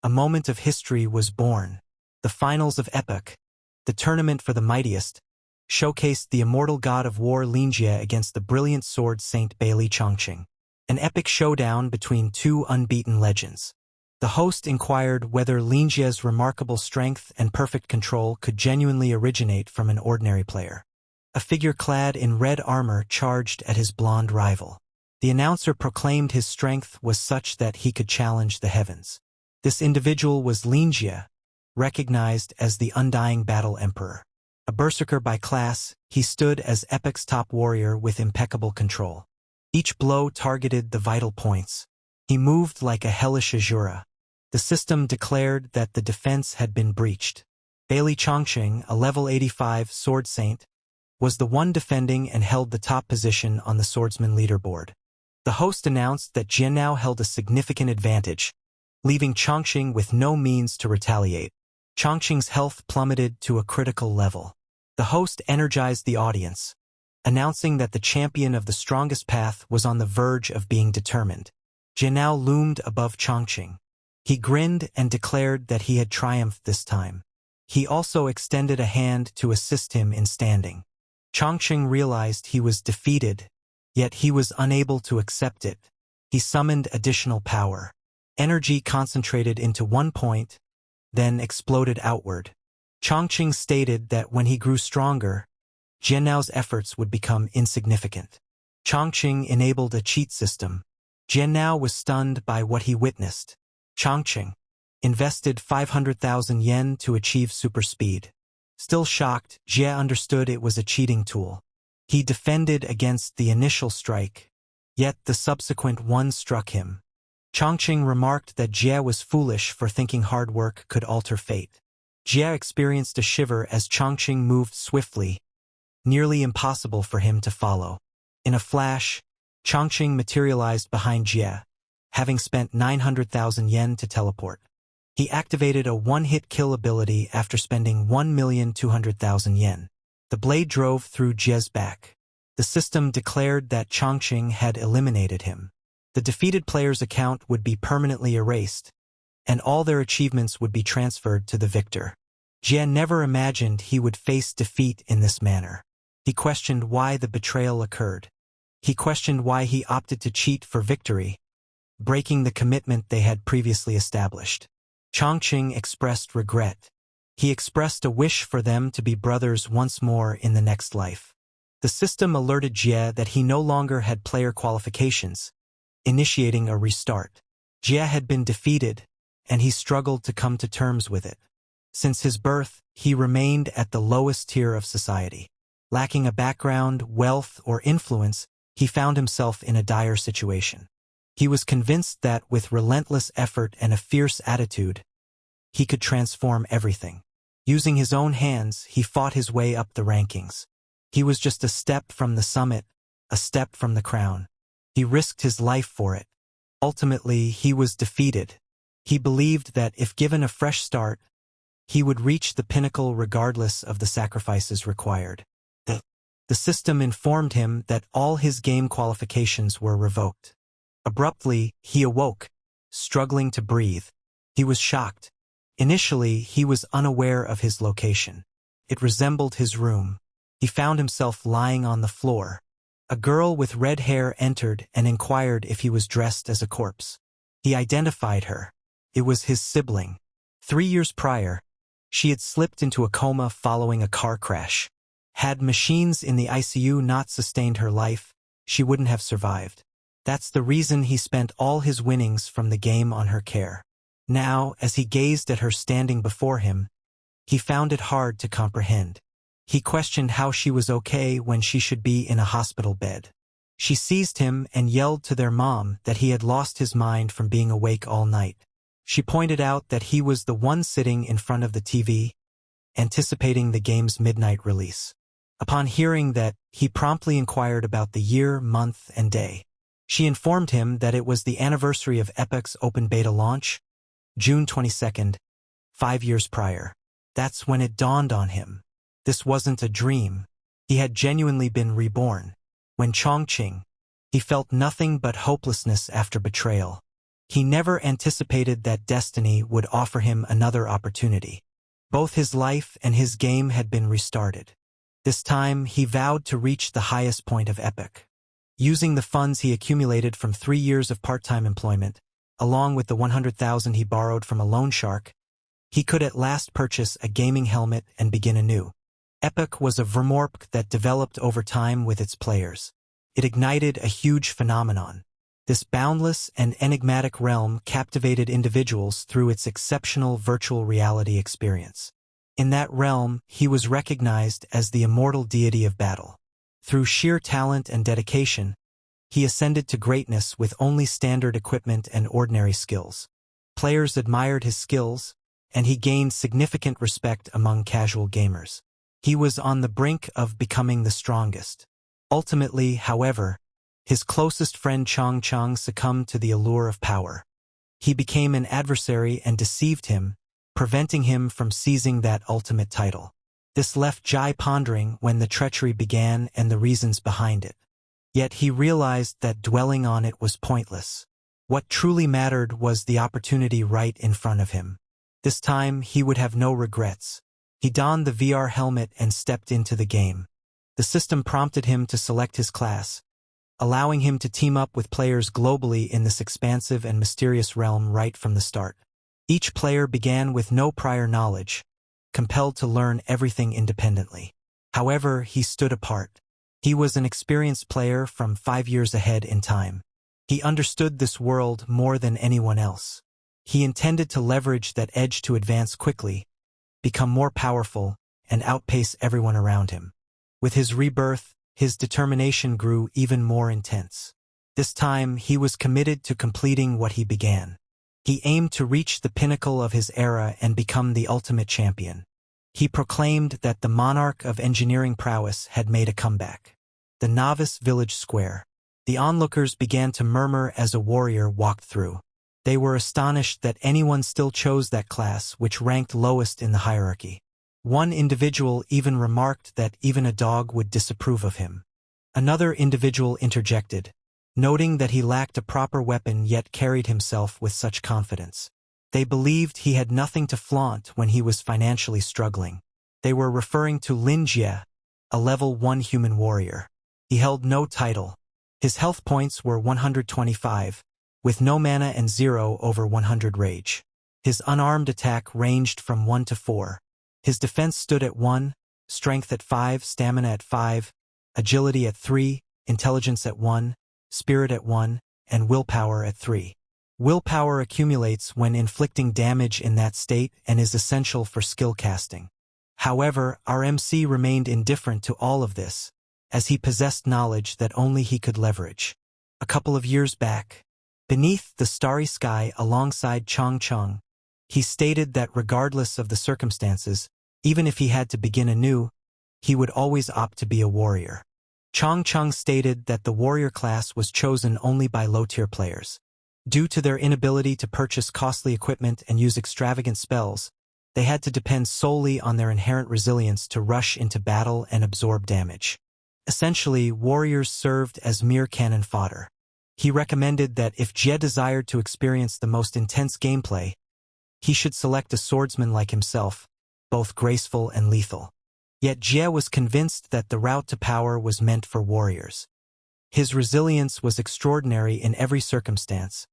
A moment of history was born. The finals of Epoch, the tournament for the mightiest, showcased the immortal god of war Linjie against the brilliant sword saint Bailey Chongqing. An epic showdown between two unbeaten legends. The host inquired whether Linjie's remarkable strength and perfect control could genuinely originate from an ordinary player. A figure clad in red armor charged at his blonde rival. The announcer proclaimed his strength was such that he could challenge the heavens. This individual was Linjie, recognized as the Undying Battle Emperor. A berserker by class, he stood as Epoch's top warrior with impeccable control. Each blow targeted the vital points. He moved like a hellish Azura. The system declared that the defense had been breached. Bailey Chongqing, a level 85 sword saint, was the one defending and held the top position on the swordsman leaderboard. The host announced that Jie now held a significant advantage, leaving Chongqing with no means to retaliate. Chongqing's health plummeted to a critical level. The host energized the audience, announcing that the champion of the strongest path was on the verge of being determined. Jie now loomed above Chongqing. He grinned and declared that he had triumphed this time. He also extended a hand to assist him in standing. Chongqing realized he was defeated, yet he was unable to accept it. He summoned additional power. Energy concentrated into one point, then exploded outward. Chongqing stated that when he grew stronger, Jiannao's efforts would become insignificant. Chongqing enabled a cheat system. Jiannao was stunned by what he witnessed. Chongqing invested 500,000 yen to achieve super speed. Still shocked, Jie understood it was a cheating tool. He defended against the initial strike, yet the subsequent one struck him. Chongqing remarked that Jie was foolish for thinking hard work could alter fate. Jie experienced a shiver as Chongqing moved swiftly, nearly impossible for him to follow. In a flash, Chongqing materialized behind Jie, having spent 900,000 yen to teleport. He activated a one-hit kill ability after spending 1,200,000 yen. The blade drove through Jie's back. The system declared that Chongqing had eliminated him. The defeated player's account would be permanently erased, and all their achievements would be transferred to the victor. Jie never imagined he would face defeat in this manner. He questioned why the betrayal occurred. He questioned why he opted to cheat for victory, breaking the commitment they had previously established. Chongqing expressed regret. He expressed a wish for them to be brothers once more in the next life. The system alerted Jie that he no longer had player qualifications, initiating a restart. Jie had been defeated, and he struggled to come to terms with it. Since his birth, he remained at the lowest tier of society. Lacking a background, wealth, or influence, he found himself in a dire situation. He was convinced that with relentless effort and a fierce attitude, he could transform everything. Using his own hands, he fought his way up the rankings. He was just a step from the summit, a step from the crown. He risked his life for it. Ultimately, he was defeated. He believed that if given a fresh start, he would reach the pinnacle regardless of the sacrifices required. The system informed him that all his game qualifications were revoked. Abruptly, he awoke, struggling to breathe. He was shocked. Initially, he was unaware of his location. It resembled his room. He found himself lying on the floor. A girl with red hair entered and inquired if he was dressed as a corpse. He identified her. It was his sibling. 3 years prior, she had slipped into a coma following a car crash. Had machines in the ICU not sustained her life, she wouldn't have survived. That's the reason he spent all his winnings from the game on her care. Now, as he gazed at her standing before him, he found it hard to comprehend. He questioned how she was okay when she should be in a hospital bed. She seized him and yelled to their mom that he had lost his mind from being awake all night. She pointed out that he was the one sitting in front of the TV, anticipating the game's midnight release. Upon hearing that, he promptly inquired about the year, month, and day. She informed him that it was the anniversary of Epoch's open beta launch, June 22nd, 5 years prior. That's when it dawned on him. This wasn't a dream. He had genuinely been reborn. When Chongqing, he felt nothing but hopelessness after betrayal. He never anticipated that destiny would offer him another opportunity. Both his life and his game had been restarted. This time, he vowed to reach the highest point of Epic. Using the funds he accumulated from 3 years of part-time employment, along with the 100,000 he borrowed from a loan shark, he could at last purchase a gaming helmet and begin anew. Epic was a Vermorp that developed over time with its players. It ignited a huge phenomenon. This boundless and enigmatic realm captivated individuals through its exceptional virtual reality experience. In that realm, he was recognized as the immortal deity of battle. Through sheer talent and dedication, he ascended to greatness with only standard equipment and ordinary skills. Players admired his skills, and he gained significant respect among casual gamers. He was on the brink of becoming the strongest. Ultimately, however, his closest friend Chong Chong succumbed to the allure of power. He became an adversary and deceived him, preventing him from seizing that ultimate title. This left Jai pondering when the treachery began and the reasons behind it. Yet he realized that dwelling on it was pointless. What truly mattered was the opportunity right in front of him. This time, he would have no regrets. He donned the VR helmet and stepped into the game. The system prompted him to select his class, allowing him to team up with players globally in this expansive and mysterious realm right from the start. Each player began with no prior knowledge, compelled to learn everything independently. However, he stood apart. He was an experienced player from 5 years ahead in time. He understood this world more than anyone else. He intended to leverage that edge to advance quickly, become more powerful, and outpace everyone around him. With his rebirth, his determination grew even more intense. This time, he was committed to completing what he began. He aimed to reach the pinnacle of his era and become the ultimate champion. He proclaimed that the monarch of engineering prowess had made a comeback. The novice village square. The onlookers began to murmur as a warrior walked through. They were astonished that anyone still chose that class, which ranked lowest in the hierarchy. One individual even remarked that even a dog would disapprove of him. Another individual interjected, noting that he lacked a proper weapon yet carried himself with such confidence. They believed he had nothing to flaunt when he was financially struggling. They were referring to Lin Jie, a level 1 human warrior. He held no title. His health points were 125, with no mana and 0 over 100 rage. His unarmed attack ranged from 1 to 4. His defense stood at 1, strength at 5, stamina at 5, agility at 3, intelligence at 1, spirit at 1, and willpower at 3. Willpower accumulates when inflicting damage in that state and is essential for skill casting. However, our MC remained indifferent to all of this, as he possessed knowledge that only he could leverage. A couple of years back, beneath the starry sky alongside Chong Chong, he stated that regardless of the circumstances, even if he had to begin anew, he would always opt to be a warrior. Chong Chong stated that the warrior class was chosen only by low-tier players. Due to their inability to purchase costly equipment and use extravagant spells, they had to depend solely on their inherent resilience to rush into battle and absorb damage. Essentially, warriors served as mere cannon fodder. He recommended that if Jie desired to experience the most intense gameplay, he should select a swordsman like himself, both graceful and lethal. Yet Jie was convinced that the route to power was meant for warriors. His resilience was extraordinary in every circumstance,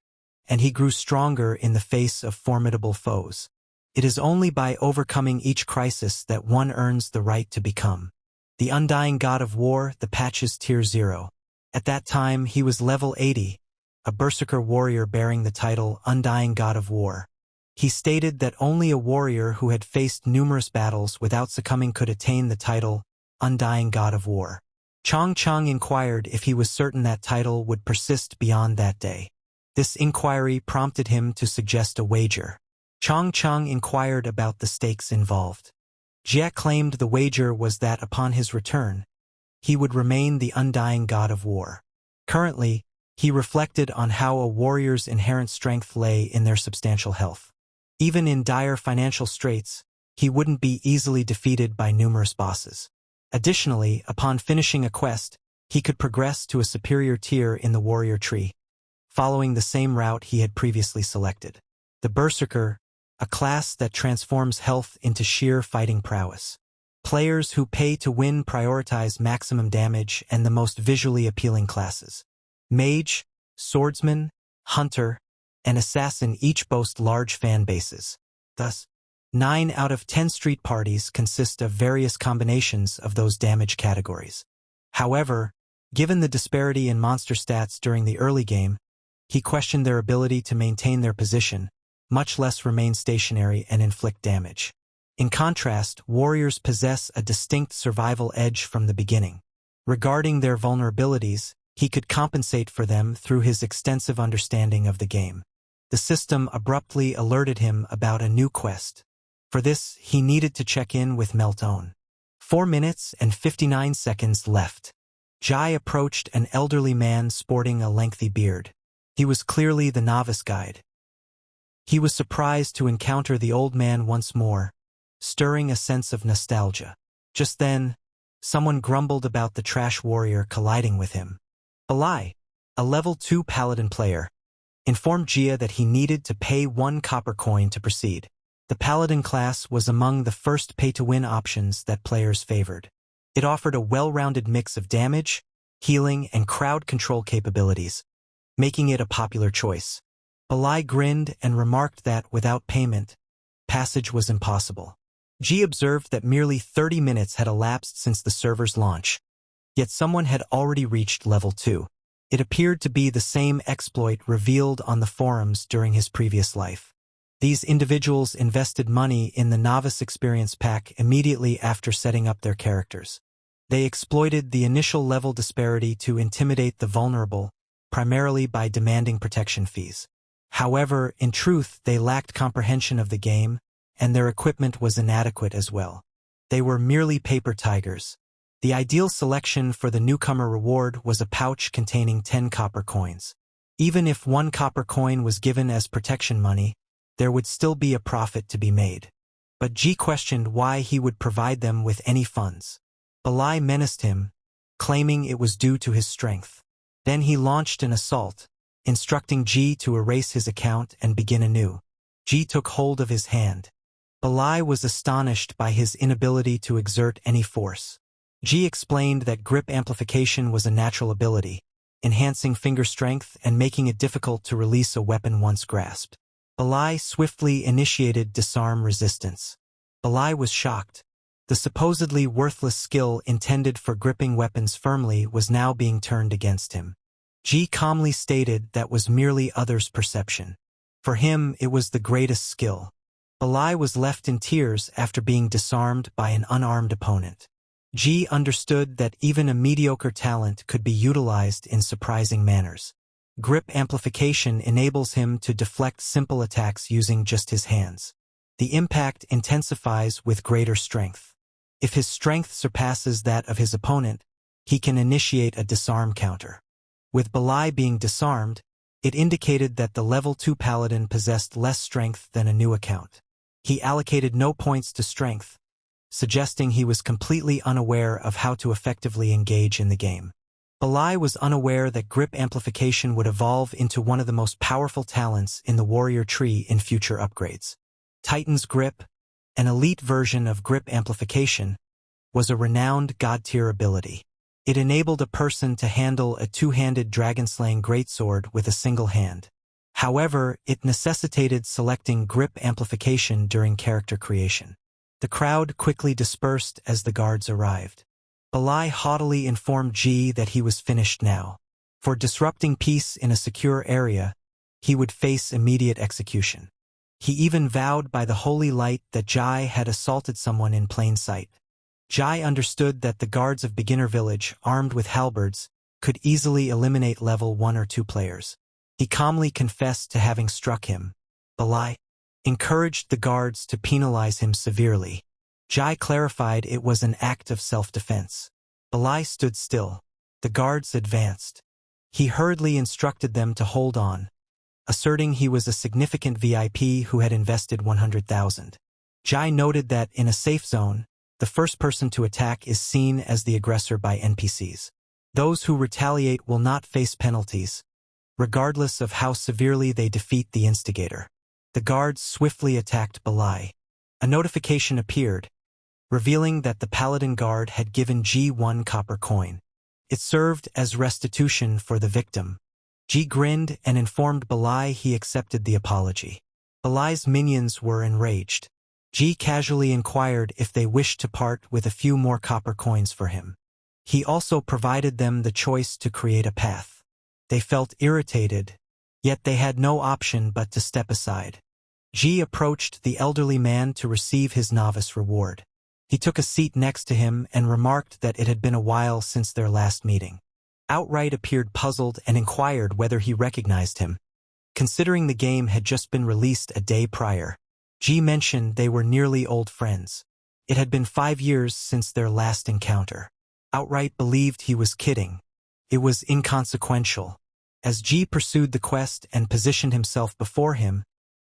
and he grew stronger in the face of formidable foes. It is only by overcoming each crisis that one earns the right to become the undying god of war, the Patch's Tier 0. At that time, he was level 80, a berserker warrior bearing the title Undying God of War. He stated that only a warrior who had faced numerous battles without succumbing could attain the title Undying God of War. Chong Chong inquired if he was certain that title would persist beyond that day. This inquiry prompted him to suggest a wager. Chong Chong inquired about the stakes involved. Jie claimed the wager was that upon his return, he would remain the Undying God of War. Currently, he reflected on how a warrior's inherent strength lay in their substantial health. Even in dire financial straits, he wouldn't be easily defeated by numerous bosses. Additionally, upon finishing a quest, he could progress to a superior tier in the warrior tree. following the same route he had previously selected. The Berserker, a class that transforms health into sheer fighting prowess. Players who pay to win prioritize maximum damage and the most visually appealing classes. Mage, Swordsman, Hunter, and Assassin each boast large fan bases. Thus, 9 out of 10 street parties consist of various combinations of those damage categories. However, given the disparity in monster stats during the early game, he questioned their ability to maintain their position, much less remain stationary and inflict damage. In contrast, warriors possess a distinct survival edge from the beginning. Regarding their vulnerabilities, he could compensate for them through his extensive understanding of the game. The system abruptly alerted him about a new quest. For this, he needed to check in with Meltone. 4 minutes and 59 seconds left. Jai approached an elderly man sporting a lengthy beard. He was clearly the novice guide. He was surprised to encounter the old man once more, stirring a sense of nostalgia. Just then, someone grumbled about the trash warrior colliding with him. Balai, a level 2 paladin player, informed Jia that he needed to pay 1 copper coin to proceed. The paladin class was among the first pay-to-win options that players favored. It offered a well-rounded mix of damage, healing, and crowd control capabilities, making it a popular choice. Balai grinned and remarked that, without payment, passage was impossible. Ji observed that merely 30 minutes had elapsed since the server's launch, yet someone had already reached level 2. It appeared to be the same exploit revealed on the forums during his previous life. These individuals invested money in the Novice Experience Pack immediately after setting up their characters. They exploited the initial level disparity to intimidate the vulnerable, primarily by demanding protection fees. However, in truth, they lacked comprehension of the game, and their equipment was inadequate as well. They were merely paper tigers. The ideal selection for the newcomer reward was a pouch containing 10 copper coins. Even if 1 copper coin was given as protection money, there would still be a profit to be made. But Ji questioned why he would provide them with any funds. Balai menaced him, claiming it was due to his strength. Then he launched an assault, instructing Ji to erase his account and begin anew. Ji took hold of his hand. Balai was astonished by his inability to exert any force. Ji explained that grip amplification was a natural ability, enhancing finger strength and making it difficult to release a weapon once grasped. Balai swiftly initiated disarm resistance. Balai was shocked. The supposedly worthless skill intended for gripping weapons firmly was now being turned against him. Ji calmly stated that was merely others' perception. For him, it was the greatest skill. Balai was left in tears after being disarmed by an unarmed opponent. Ji understood that even a mediocre talent could be utilized in surprising manners. Grip amplification enables him to deflect simple attacks using just his hands. The impact intensifies with greater strength. If his strength surpasses that of his opponent, he can initiate a disarm counter. With Balai being disarmed, it indicated that the level 2 paladin possessed less strength than a new account. He allocated no points to strength, suggesting he was completely unaware of how to effectively engage in the game. Balai was unaware that grip amplification would evolve into one of the most powerful talents in the warrior tree in future upgrades. Titan's Grip, an elite version of grip amplification, was a renowned god-tier ability. It enabled a person to handle a 2-handed dragon-slaying greatsword with a single hand. However, it necessitated selecting grip amplification during character creation. The crowd quickly dispersed as the guards arrived. Balai haughtily informed Ji that he was finished now. For disrupting peace in a secure area, he would face immediate execution. He even vowed by the holy light that Jai had assaulted someone in plain sight. Jai understood that the guards of Beginner Village, armed with halberds, could easily eliminate level 1 or 2 players. He calmly confessed to having struck him. Balai encouraged the guards to penalize him severely. Jai clarified it was an act of self-defense. Balai stood still. The guards advanced. He hurriedly instructed them to hold on, asserting he was a significant VIP who had invested 100,000. Jai noted that in a safe zone, the first person to attack is seen as the aggressor by NPCs. Those who retaliate will not face penalties, regardless of how severely they defeat the instigator. The guards swiftly attacked Belai. A notification appeared, revealing that the Paladin Guard had given G 1 copper coin. It served as restitution for the victim. G grinned and informed Belai he accepted the apology. Belai's minions were enraged. G casually inquired if they wished to part with a few more copper coins for him. He also provided them the choice to create a path. They felt irritated, yet they had no option but to step aside. G approached the elderly man to receive his novice reward. He took a seat next to him and remarked that it had been a while since their last meeting. Outright appeared puzzled and inquired whether he recognized him. Considering the game had just been released a day prior, G mentioned they were nearly old friends. It had been 5 years since their last encounter. Outright believed he was kidding. It was inconsequential. As G pursued the quest and positioned himself before him,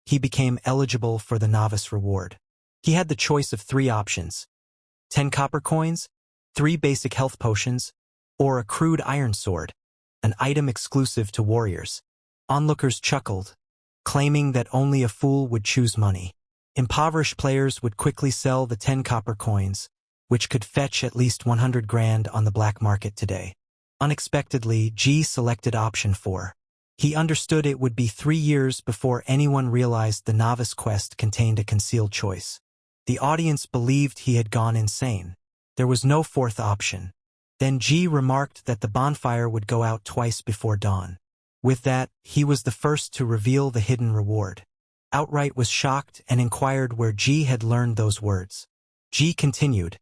he became eligible for the novice reward. He had the choice of 3 options: 10 copper coins, 3 basic health potions, or a crude iron sword, an item exclusive to warriors. Onlookers chuckled, claiming that only a fool would choose money. Impoverished players would quickly sell the 10 copper coins, which could fetch at least 100 grand on the black market today. Unexpectedly, G selected option 4. He understood it would be 3 years before anyone realized the novice quest contained a concealed choice. The audience believed he had gone insane. There was no 4th option. Then G remarked that the bonfire would go out twice before dawn. With that, he was the first to reveal the hidden reward. Outright was shocked and inquired where G had learned those words. G continued,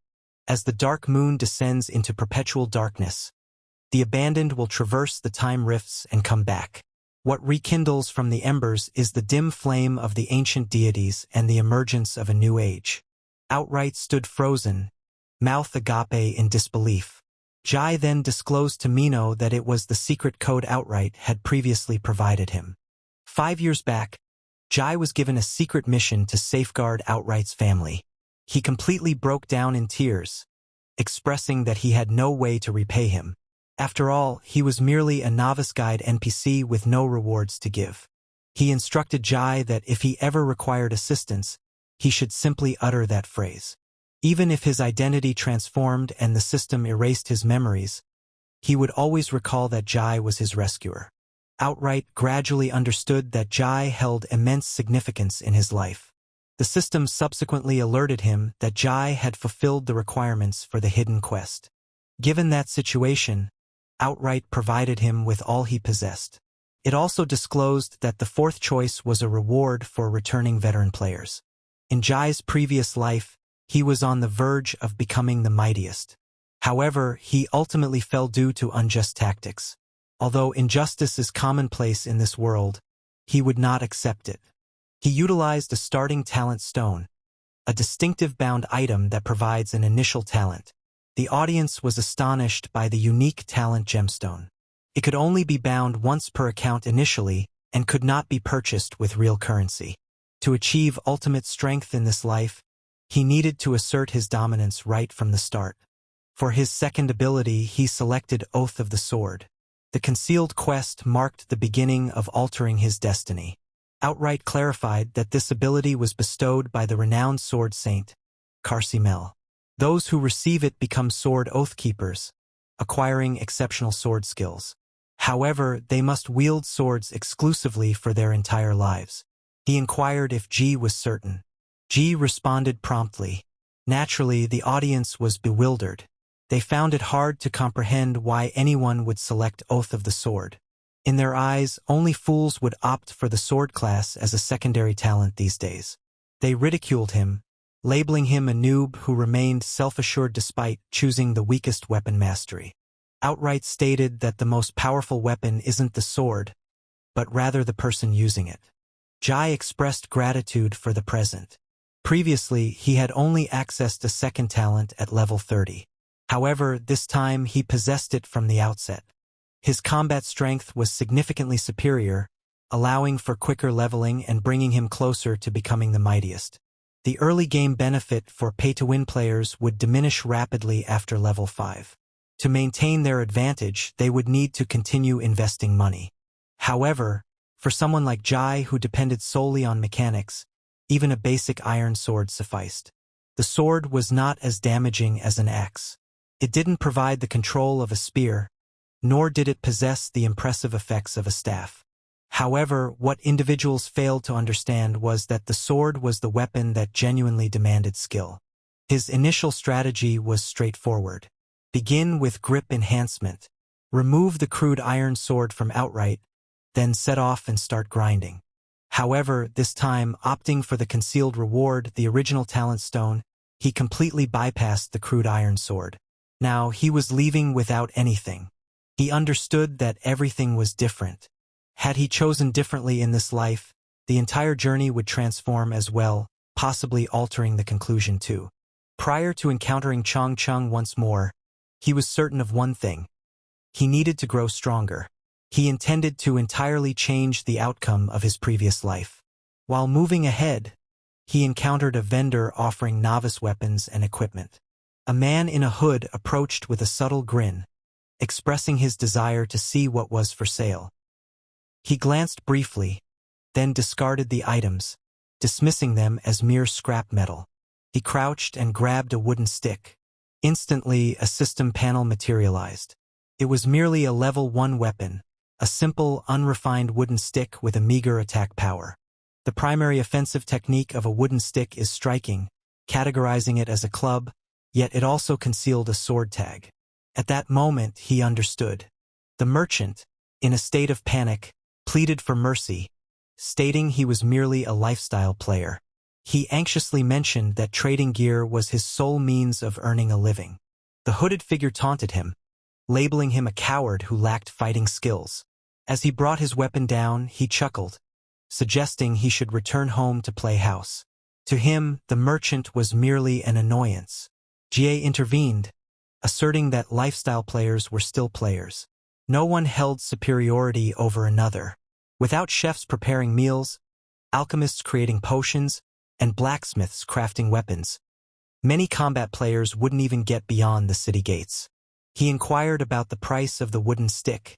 "As the dark moon descends into perpetual darkness, the abandoned will traverse the time rifts and come back. What rekindles from the embers is the dim flame of the ancient deities and the emergence of a new age." Outright stood frozen, mouth agape in disbelief. Jai then disclosed to Mino that it was the secret code Outright had previously provided him. 5 years back, Jai was given a secret mission to safeguard Outright's family. He completely broke down in tears, expressing that he had no way to repay him. After all, he was merely a novice guide NPC with no rewards to give. He instructed Jai that if he ever required assistance, he should simply utter that phrase. Even if his identity transformed and the system erased his memories, he would always recall that Jai was his rescuer. Outright gradually understood that Jai held immense significance in his life. The system subsequently alerted him that Jai had fulfilled the requirements for the hidden quest. Given that situation, Outright provided him with all he possessed. It also disclosed that the 4th choice was a reward for returning veteran players. In Jai's previous life, he was on the verge of becoming the mightiest. However, he ultimately fell due to unjust tactics. Although injustice is commonplace in this world, he would not accept it. He utilized a starting talent stone, a distinctive bound item that provides an initial talent. The audience was astonished by the unique talent gemstone. It could only be bound once per account initially and could not be purchased with real currency. To achieve ultimate strength in this life, he needed to assert his dominance right from the start. For his second ability, he selected Oath of the Sword. The concealed quest marked the beginning of altering his destiny. Outright clarified that this ability was bestowed by the renowned sword saint, Carcimel. Those who receive it become sword oath keepers, acquiring exceptional sword skills. However, they must wield swords exclusively for their entire lives. He inquired if G was certain. G responded promptly. Naturally, the audience was bewildered. They found it hard to comprehend why anyone would select Oath of the Sword. In their eyes, only fools would opt for the sword class as a secondary talent these days. They ridiculed him, labeling him a noob who remained self-assured despite choosing the weakest weapon mastery. Outright stated that the most powerful weapon isn't the sword, but rather the person using it. Jai expressed gratitude for the present. Previously, he had only accessed a second talent at level 30. However, this time he possessed it from the outset. His combat strength was significantly superior, allowing for quicker leveling and bringing him closer to becoming the mightiest. The early game benefit for pay-to-win players would diminish rapidly after level 5. To maintain their advantage, they would need to continue investing money. However, for someone like Jai who depended solely on mechanics, even a basic iron sword sufficed. The sword was not as damaging as an axe. It didn't provide the control of a spear, nor did it possess the impressive effects of a staff. However, what individuals failed to understand was that the sword was the weapon that genuinely demanded skill. His initial strategy was straightforward. Begin with grip enhancement. Remove the crude iron sword from outright, then set off and start grinding. However, this time, opting for the concealed reward, the original talent stone, he completely bypassed the crude iron sword. Now, he was leaving without anything. He understood that everything was different. Had he chosen differently in this life, the entire journey would transform as well, possibly altering the conclusion too. Prior to encountering Chong Chung once more, he was certain of one thing. He needed to grow stronger. He intended to entirely change the outcome of his previous life. While moving ahead, he encountered a vendor offering novice weapons and equipment. A man in a hood approached with a subtle grin, expressing his desire to see what was for sale. He glanced briefly, then discarded the items, dismissing them as mere scrap metal. He crouched and grabbed a wooden stick. Instantly, a system panel materialized. It was merely a level 1 weapon, a simple, unrefined wooden stick with a meager attack power. The primary offensive technique of a wooden stick is striking, categorizing it as a club, yet it also concealed a sword tag. At that moment, he understood. The merchant, in a state of panic, pleaded for mercy, stating he was merely a lifestyle player. He anxiously mentioned that trading gear was his sole means of earning a living. The hooded figure taunted him, labeling him a coward who lacked fighting skills. As he brought his weapon down, he chuckled, suggesting he should return home to play house. To him, the merchant was merely an annoyance. Jie intervened, asserting that lifestyle players were still players. No one held superiority over another. Without chefs preparing meals, alchemists creating potions, and blacksmiths crafting weapons, many combat players wouldn't even get beyond the city gates. He inquired about the price of the wooden stick,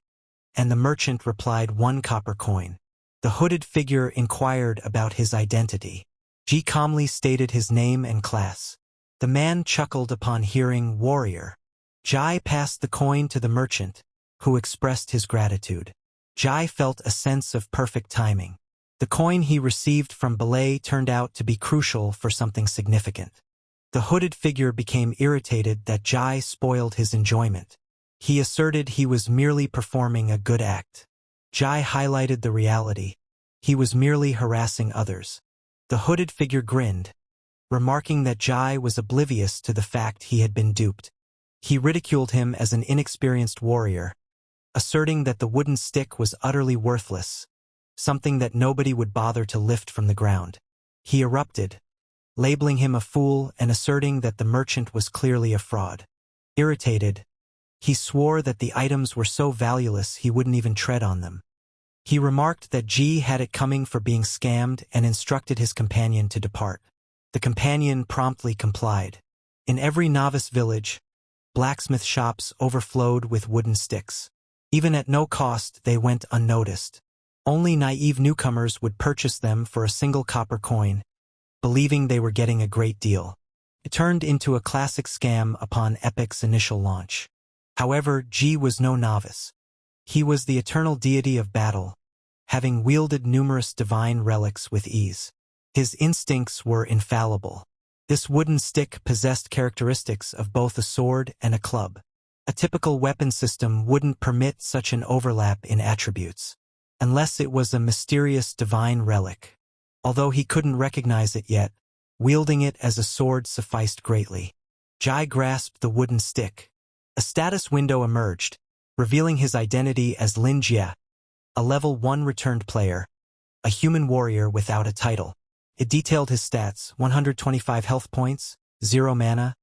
and the merchant replied 1 copper coin. The hooded figure inquired about his identity. Ji calmly stated his name and class. The man chuckled upon hearing warrior. Jai passed the coin to the merchant, who expressed his gratitude. Jai felt a sense of perfect timing. The coin he received from Belay turned out to be crucial for something significant. The hooded figure became irritated that Jai spoiled his enjoyment. He asserted he was merely performing a good act. Jai highlighted the reality. He was merely harassing others. The hooded figure grinned, remarking that Jai was oblivious to the fact he had been duped. He ridiculed him as an inexperienced warrior, asserting that the wooden stick was utterly worthless, something that nobody would bother to lift from the ground. He erupted, labeling him a fool and asserting that the merchant was clearly a fraud. Irritated, he swore that the items were so valueless he wouldn't even tread on them. He remarked that Ji had it coming for being scammed and instructed his companion to depart. The companion promptly complied. In every novice village, blacksmith shops overflowed with wooden sticks. Even at no cost, they went unnoticed. Only naive newcomers would purchase them for a single copper coin, believing they were getting a great deal. It turned into a classic scam upon Epic's initial launch. However, Ji was no novice. He was the eternal deity of battle, having wielded numerous divine relics with ease. His instincts were infallible. This wooden stick possessed characteristics of both a sword and a club. A typical weapon system wouldn't permit such an overlap in attributes, unless it was a mysterious divine relic. Although he couldn't recognize it yet, wielding it as a sword sufficed greatly. Jai grasped the wooden stick. A status window emerged, revealing his identity as Lin Jie, a level 1 returned player, a human warrior without a title. It detailed his stats: 125 health points, 0 mana,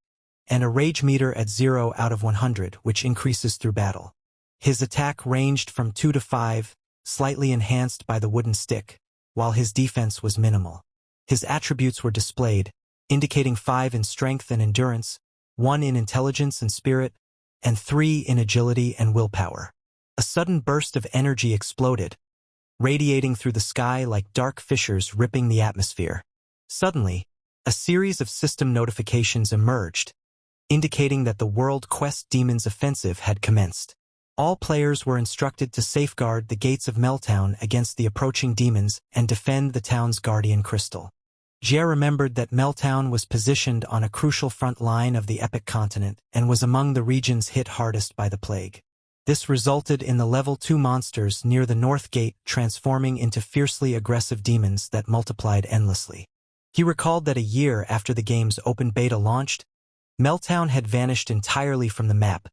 and a rage meter at 0 out of 100, which increases through battle. His attack ranged from 2 to 5, slightly enhanced by the wooden stick, while his defense was minimal. His attributes were displayed, indicating 5 in strength and endurance, 1 in intelligence and spirit, and 3 in agility and willpower. A sudden burst of energy exploded, radiating through the sky like dark fissures ripping the atmosphere. Suddenly, a series of system notifications emerged, indicating that the World Quest Demons offensive had commenced. All players were instructed to safeguard the gates of Melttown against the approaching demons and defend the town's guardian crystal. Jie remembered that Melttown was positioned on a crucial front line of the Epic continent and was among the regions hit hardest by the plague. This resulted in the Level 2 monsters near the North Gate transforming into fiercely aggressive demons that multiplied endlessly. He recalled that a year after the game's open beta launched, Melttown had vanished entirely from the map,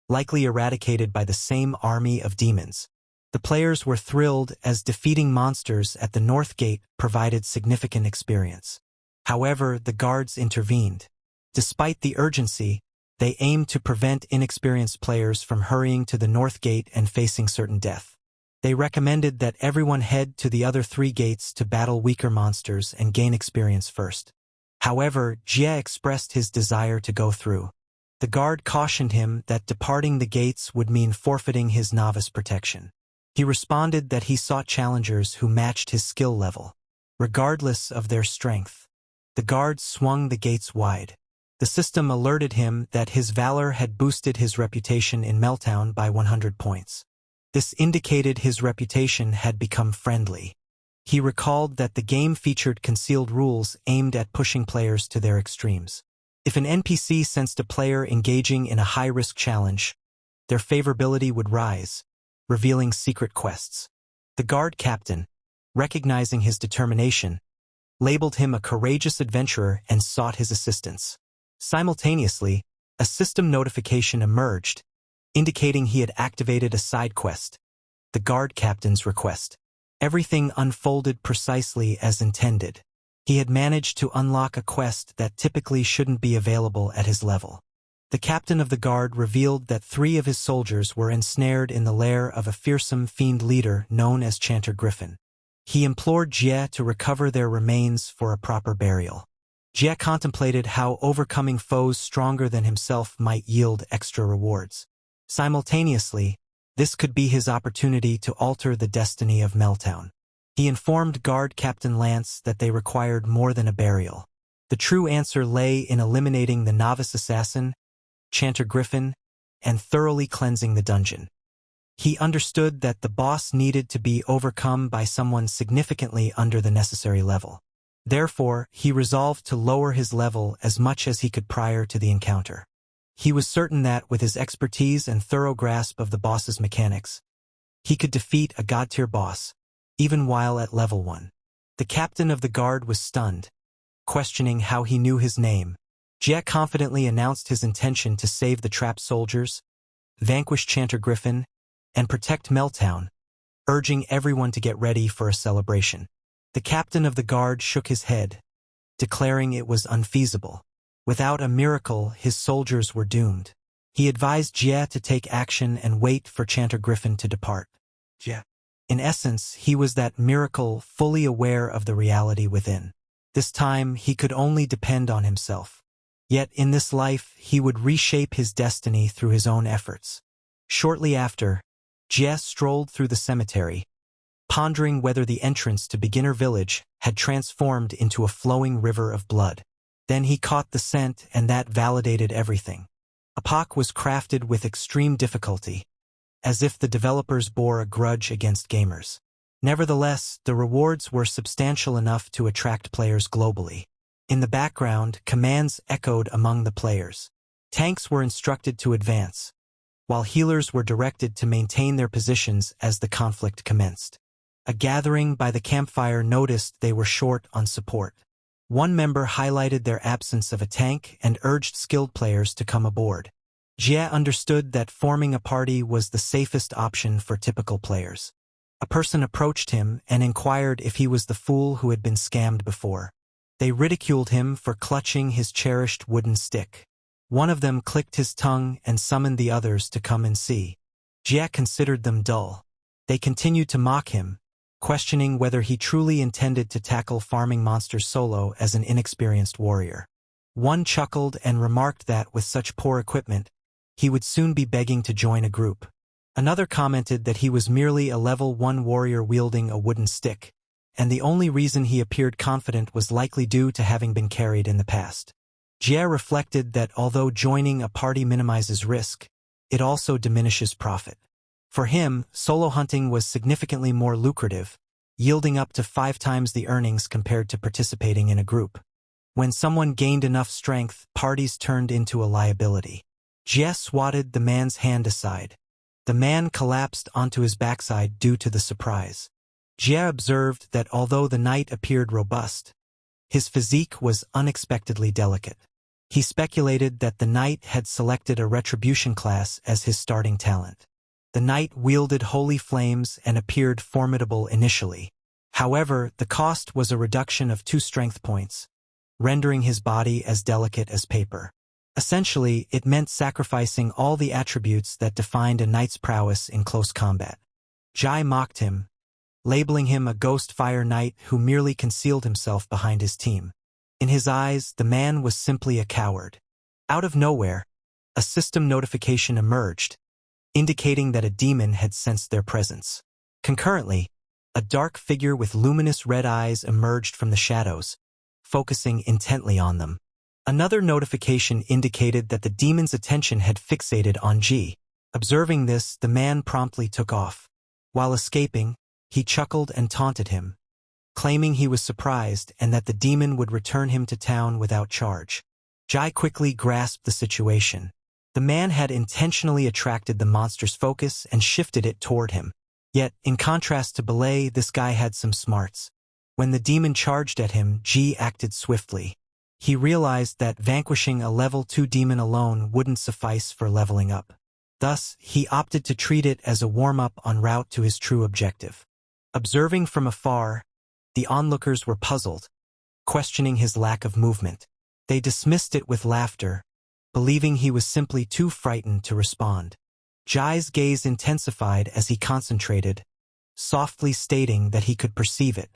likely eradicated by the same army of demons. The players were thrilled as defeating monsters at the North Gate provided significant experience. However, the guards intervened. Despite the urgency, they aimed to prevent inexperienced players from hurrying to the North Gate and facing certain death. They recommended that everyone head to the other 3 gates to battle weaker monsters and gain experience first. However, Jie expressed his desire to go through. The guard cautioned him that departing the gates would mean forfeiting his novice protection. He responded that he sought challengers who matched his skill level, regardless of their strength. The guard swung the gates wide. The system alerted him that his valor had boosted his reputation in Melttown by 100 points. This indicated his reputation had become friendly. He recalled that the game featured concealed rules aimed at pushing players to their extremes. If an NPC sensed a player engaging in a high-risk challenge, their favorability would rise, revealing secret quests. The guard captain, recognizing his determination, labeled him a courageous adventurer and sought his assistance. Simultaneously, a system notification emerged, indicating he had activated a side quest, the guard captain's request. Everything unfolded precisely as intended. He had managed to unlock a quest that typically shouldn't be available at his level. The captain of the guard revealed that 3 of his soldiers were ensnared in the lair of a fearsome fiend leader known as Chanter Griffin. He implored Jie to recover their remains for a proper burial. Jie contemplated how overcoming foes stronger than himself might yield extra rewards. Simultaneously, this could be his opportunity to alter the destiny of Melttown. He informed Guard Captain Lance that they required more than a burial. The true answer lay in eliminating the novice assassin, Chanter Griffin, and thoroughly cleansing the dungeon. He understood that the boss needed to be overcome by someone significantly under the necessary level. Therefore, he resolved to lower his level as much as he could prior to the encounter. He was certain that, with his expertise and thorough grasp of the boss's mechanics, he could defeat a god-tier boss, even while at level 1. The captain of the guard was stunned, questioning how he knew his name. Jie confidently announced his intention to save the trapped soldiers, vanquish Chanter Griffin, and protect Melttown, urging everyone to get ready for a celebration. The captain of the guard shook his head, declaring it was unfeasible. Without a miracle, his soldiers were doomed. He advised Jie to take action and wait for Chanter Griffin to depart. Jie. In essence, he was that miracle, fully aware of the reality within. This time, he could only depend on himself. Yet in this life, he would reshape his destiny through his own efforts. Shortly after, Jie strolled through the cemetery, pondering whether the entrance to Beginner Village had transformed into a flowing river of blood. Then he caught the scent, and that validated everything. Epoch was crafted with extreme difficulty, as if the developers bore a grudge against gamers. Nevertheless, the rewards were substantial enough to attract players globally. In the background, commands echoed among the players. Tanks were instructed to advance, while healers were directed to maintain their positions as the conflict commenced. A gathering by the campfire noticed they were short on support. One member highlighted their absence of a tank and urged skilled players to come aboard. Jie understood that forming a party was the safest option for typical players. A person approached him and inquired if he was the fool who had been scammed before. They ridiculed him for clutching his cherished wooden stick. One of them clicked his tongue and summoned the others to come and see. Jie considered them dull. They continued to mock him, questioning whether he truly intended to tackle farming monsters solo as an inexperienced warrior. One chuckled and remarked that with such poor equipment, he would soon be begging to join a group. Another commented that he was merely a level 1 warrior wielding a wooden stick, and the only reason he appeared confident was likely due to having been carried in the past. Jie reflected that although joining a party minimizes risk, it also diminishes profit. For him, solo hunting was significantly more lucrative, yielding up to 5 times the earnings compared to participating in a group. When someone gained enough strength, parties turned into a liability. Jie swatted the man's hand aside. The man collapsed onto his backside due to the surprise. Jie observed that although the knight appeared robust, his physique was unexpectedly delicate. He speculated that the knight had selected a retribution class as his starting talent. The knight wielded holy flames and appeared formidable initially. However, the cost was a reduction of 2 strength points, rendering his body as delicate as paper. Essentially, it meant sacrificing all the attributes that defined a knight's prowess in close combat. Jie mocked him, labeling him a ghost fire knight who merely concealed himself behind his team. In his eyes, the man was simply a coward. Out of nowhere, a system notification emerged, indicating that a demon had sensed their presence. Concurrently, a dark figure with luminous red eyes emerged from the shadows, focusing intently on them. Another notification indicated that the demon's attention had fixated on Ji. Observing this, the man promptly took off. While escaping, he chuckled and taunted him, claiming he was surprised and that the demon would return him to town without charge. Jai quickly grasped the situation. The man had intentionally attracted the monster's focus and shifted it toward him. Yet, in contrast to Belay, this guy had some smarts. When the demon charged at him, Ji acted swiftly. He realized that vanquishing a level 2 demon alone wouldn't suffice for leveling up. Thus, he opted to treat it as a warm-up en route to his true objective. Observing from afar, the onlookers were puzzled, questioning his lack of movement. They dismissed it with laughter, believing he was simply too frightened to respond. Jai's gaze intensified as he concentrated, softly stating that he could perceive it.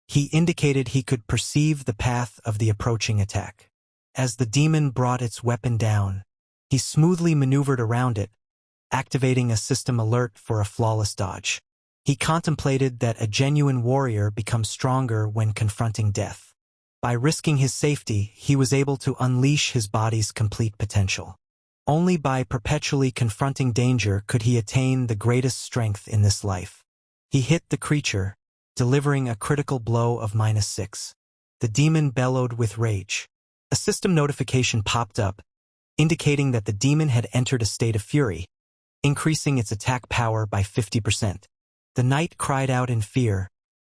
He indicated he could perceive the path of the approaching attack. As the demon brought its weapon down, he smoothly maneuvered around it, activating a system alert for a flawless dodge. He contemplated that a genuine warrior becomes stronger when confronting death. By risking his safety, he was able to unleash his body's complete potential. Only by perpetually confronting danger could he attain the greatest strength in this life. He hit the creature, delivering a critical blow of -6. The demon bellowed with rage. A system notification popped up, indicating that the demon had entered a state of fury, increasing its attack power by 50%. The knight cried out in fear,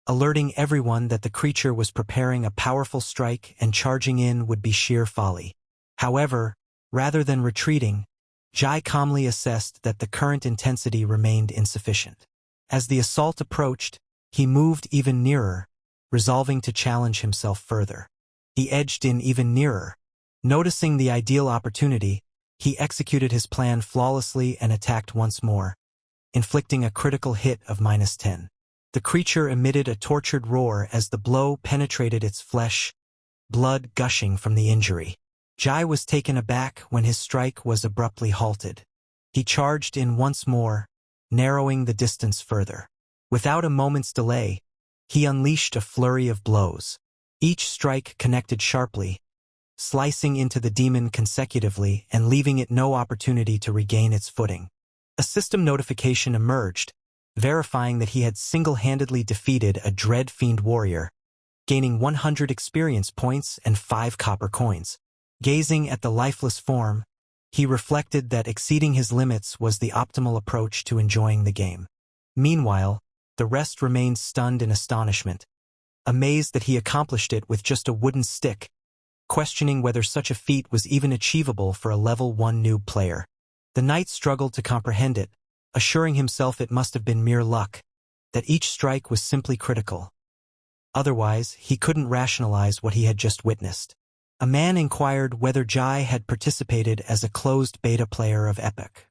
alerting everyone that the creature was preparing a powerful strike and charging in would be sheer folly. However, rather than retreating, Jai calmly assessed that the current intensity remained insufficient. As the assault approached, he moved even nearer, resolving to challenge himself further. He edged in even nearer. Noticing the ideal opportunity, he executed his plan flawlessly and attacked once more, inflicting a critical hit of -10. The creature emitted a tortured roar as the blow penetrated its flesh, blood gushing from the injury. Jai was taken aback when his strike was abruptly halted. He charged in once more, narrowing the distance further. Without a moment's delay, he unleashed a flurry of blows. Each strike connected sharply, slicing into the demon consecutively and leaving it no opportunity to regain its footing. A system notification emerged, verifying that he had single-handedly defeated a Dread Fiend warrior, gaining 100 experience points and 5 copper coins. Gazing at the lifeless form, he reflected that exceeding his limits was the optimal approach to enjoying the game. Meanwhile, the rest remained stunned in astonishment, amazed that he accomplished it with just a wooden stick, questioning whether such a feat was even achievable for a level 1 noob player. The knight struggled to comprehend it, assuring himself it must have been mere luck, that each strike was simply critical. Otherwise, he couldn't rationalize what he had just witnessed. A man inquired whether Jai had participated as a closed beta player of Epic.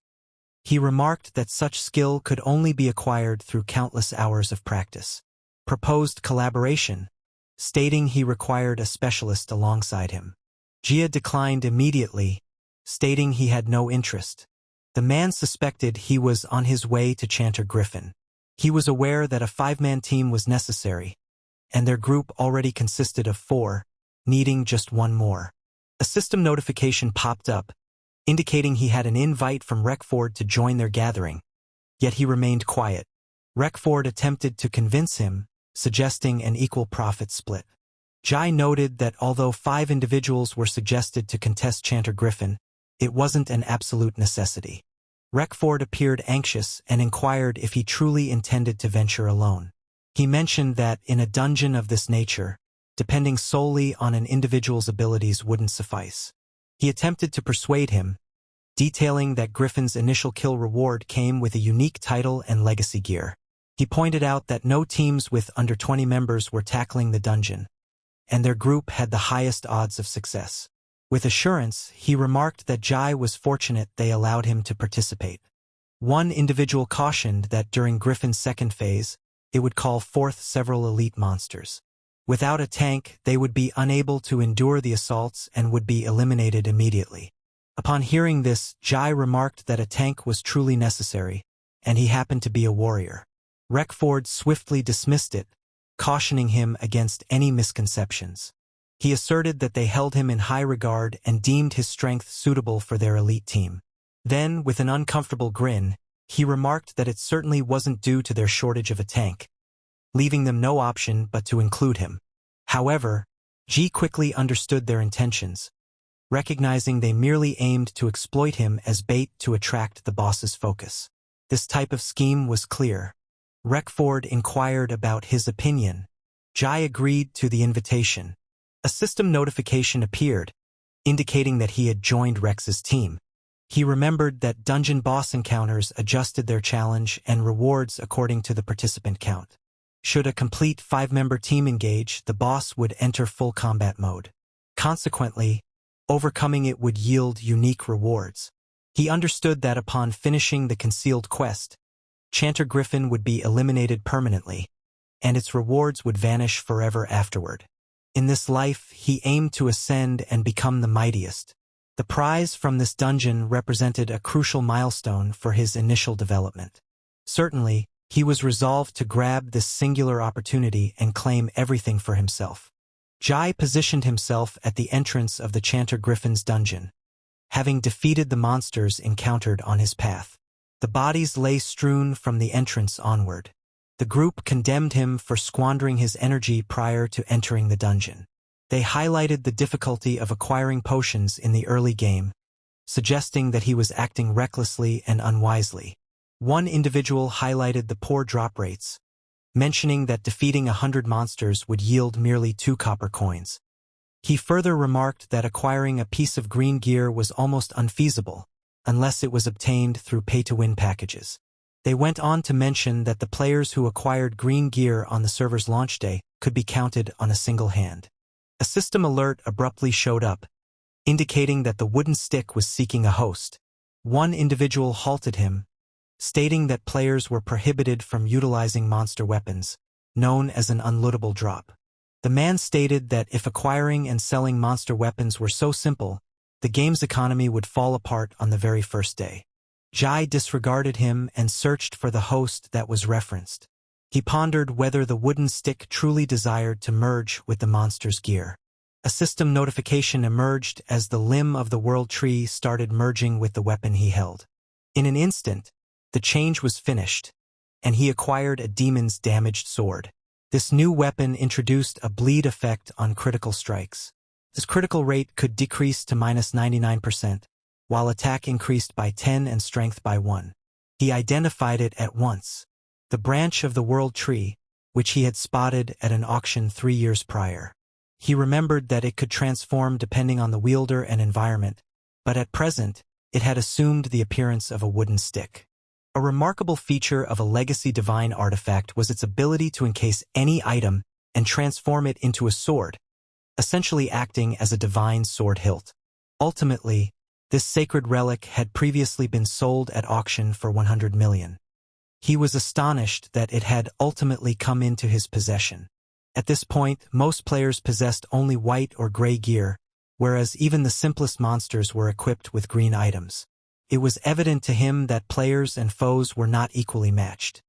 He remarked that such skill could only be acquired through countless hours of practice. Proposed collaboration, stating he required a specialist alongside him. Jia declined immediately, stating he had no interest. The man suspected he was on his way to Chanter Griffin. He was aware that a 5-man team was necessary, and their group already consisted of 4, needing just one more. A system notification popped up, indicating he had an invite from Reckford to join their gathering, yet he remained quiet. Reckford attempted to convince him, suggesting an equal profit split. Jai noted that although 5 individuals were suggested to contest Chanter Griffin, it wasn't an absolute necessity. Reckford appeared anxious and inquired if he truly intended to venture alone. He mentioned that in a dungeon of this nature, depending solely on an individual's abilities wouldn't suffice. He attempted to persuade him, detailing that Griffin's initial kill reward came with a unique title and legacy gear. He pointed out that no teams with under 20 members were tackling the dungeon, and their group had the highest odds of success. With assurance, he remarked that Jai was fortunate they allowed him to participate. One individual cautioned that during Griffin's second phase, it would call forth several elite monsters. Without a tank, they would be unable to endure the assaults and would be eliminated immediately. Upon hearing this, Jai remarked that a tank was truly necessary, and he happened to be a warrior. Reckford swiftly dismissed it, cautioning him against any misconceptions. He asserted that they held him in high regard and deemed his strength suitable for their elite team. Then, with an uncomfortable grin, he remarked that it certainly wasn't due to their shortage of a tank, leaving them no option but to include him. However, G quickly understood their intentions, recognizing they merely aimed to exploit him as bait to attract the boss's focus. This type of scheme was clear. Reckford inquired about his opinion. Jai agreed to the invitation. A system notification appeared, indicating that he had joined Rex's team. He remembered that dungeon boss encounters adjusted their challenge and rewards according to the participant count. Should a complete 5-member team engage, the boss would enter full combat mode. Consequently, overcoming it would yield unique rewards. He understood that upon finishing the concealed quest, Chanter Griffin would be eliminated permanently, and its rewards would vanish forever afterward. In this life, he aimed to ascend and become the mightiest. The prize from this dungeon represented a crucial milestone for his initial development. Certainly, he was resolved to grab this singular opportunity and claim everything for himself. Jai positioned himself at the entrance of the Chanter Griffin's dungeon, having defeated the monsters encountered on his path. The bodies lay strewn from the entrance onward. The group condemned him for squandering his energy prior to entering the dungeon. They highlighted the difficulty of acquiring potions in the early game, suggesting that he was acting recklessly and unwisely. One individual highlighted the poor drop rates, mentioning that defeating 100 monsters would yield merely 2 copper coins. He further remarked that acquiring a piece of green gear was almost unfeasible, unless it was obtained through pay-to-win packages. They went on to mention that the players who acquired green gear on the server's launch day could be counted on a single hand. A system alert abruptly showed up, indicating that the wooden stick was seeking a host. One individual halted him, stating that players were prohibited from utilizing monster weapons, known as an unlootable drop. The man stated that if acquiring and selling monster weapons were so simple, the game's economy would fall apart on the very first day. Jai disregarded him and searched for the host that was referenced. He pondered whether the wooden stick truly desired to merge with the monster's gear. A system notification emerged as the limb of the world tree started merging with the weapon he held. In an instant, the change was finished, and he acquired a demon's damaged sword. This new weapon introduced a bleed effect on critical strikes. His critical rate could decrease to -99%, while attack increased by 10 and strength by 1. He identified it at once. The branch of the world tree, which he had spotted at an auction 3 years prior. He remembered that it could transform depending on the wielder and environment, but at present, it had assumed the appearance of a wooden stick. A remarkable feature of a legacy divine artifact was its ability to encase any item and transform it into a sword, essentially acting as a divine sword hilt. Ultimately, this sacred relic had previously been sold at auction for 100 million. He was astonished that it had ultimately come into his possession. At this point, most players possessed only white or gray gear, whereas even the simplest monsters were equipped with green items. It was evident to him that players and foes were not equally matched.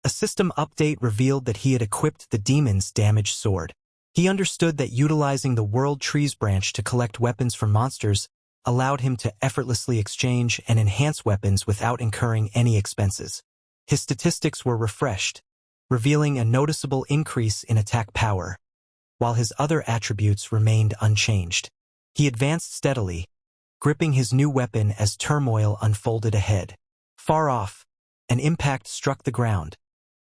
A system update revealed that he had equipped the demon's damaged sword. He understood that utilizing the World Trees branch to collect weapons from monsters allowed him to effortlessly exchange and enhance weapons without incurring any expenses. His statistics were refreshed, revealing a noticeable increase in attack power, while his other attributes remained unchanged. He advanced steadily, gripping his new weapon as turmoil unfolded ahead. Far off, an impact struck the ground,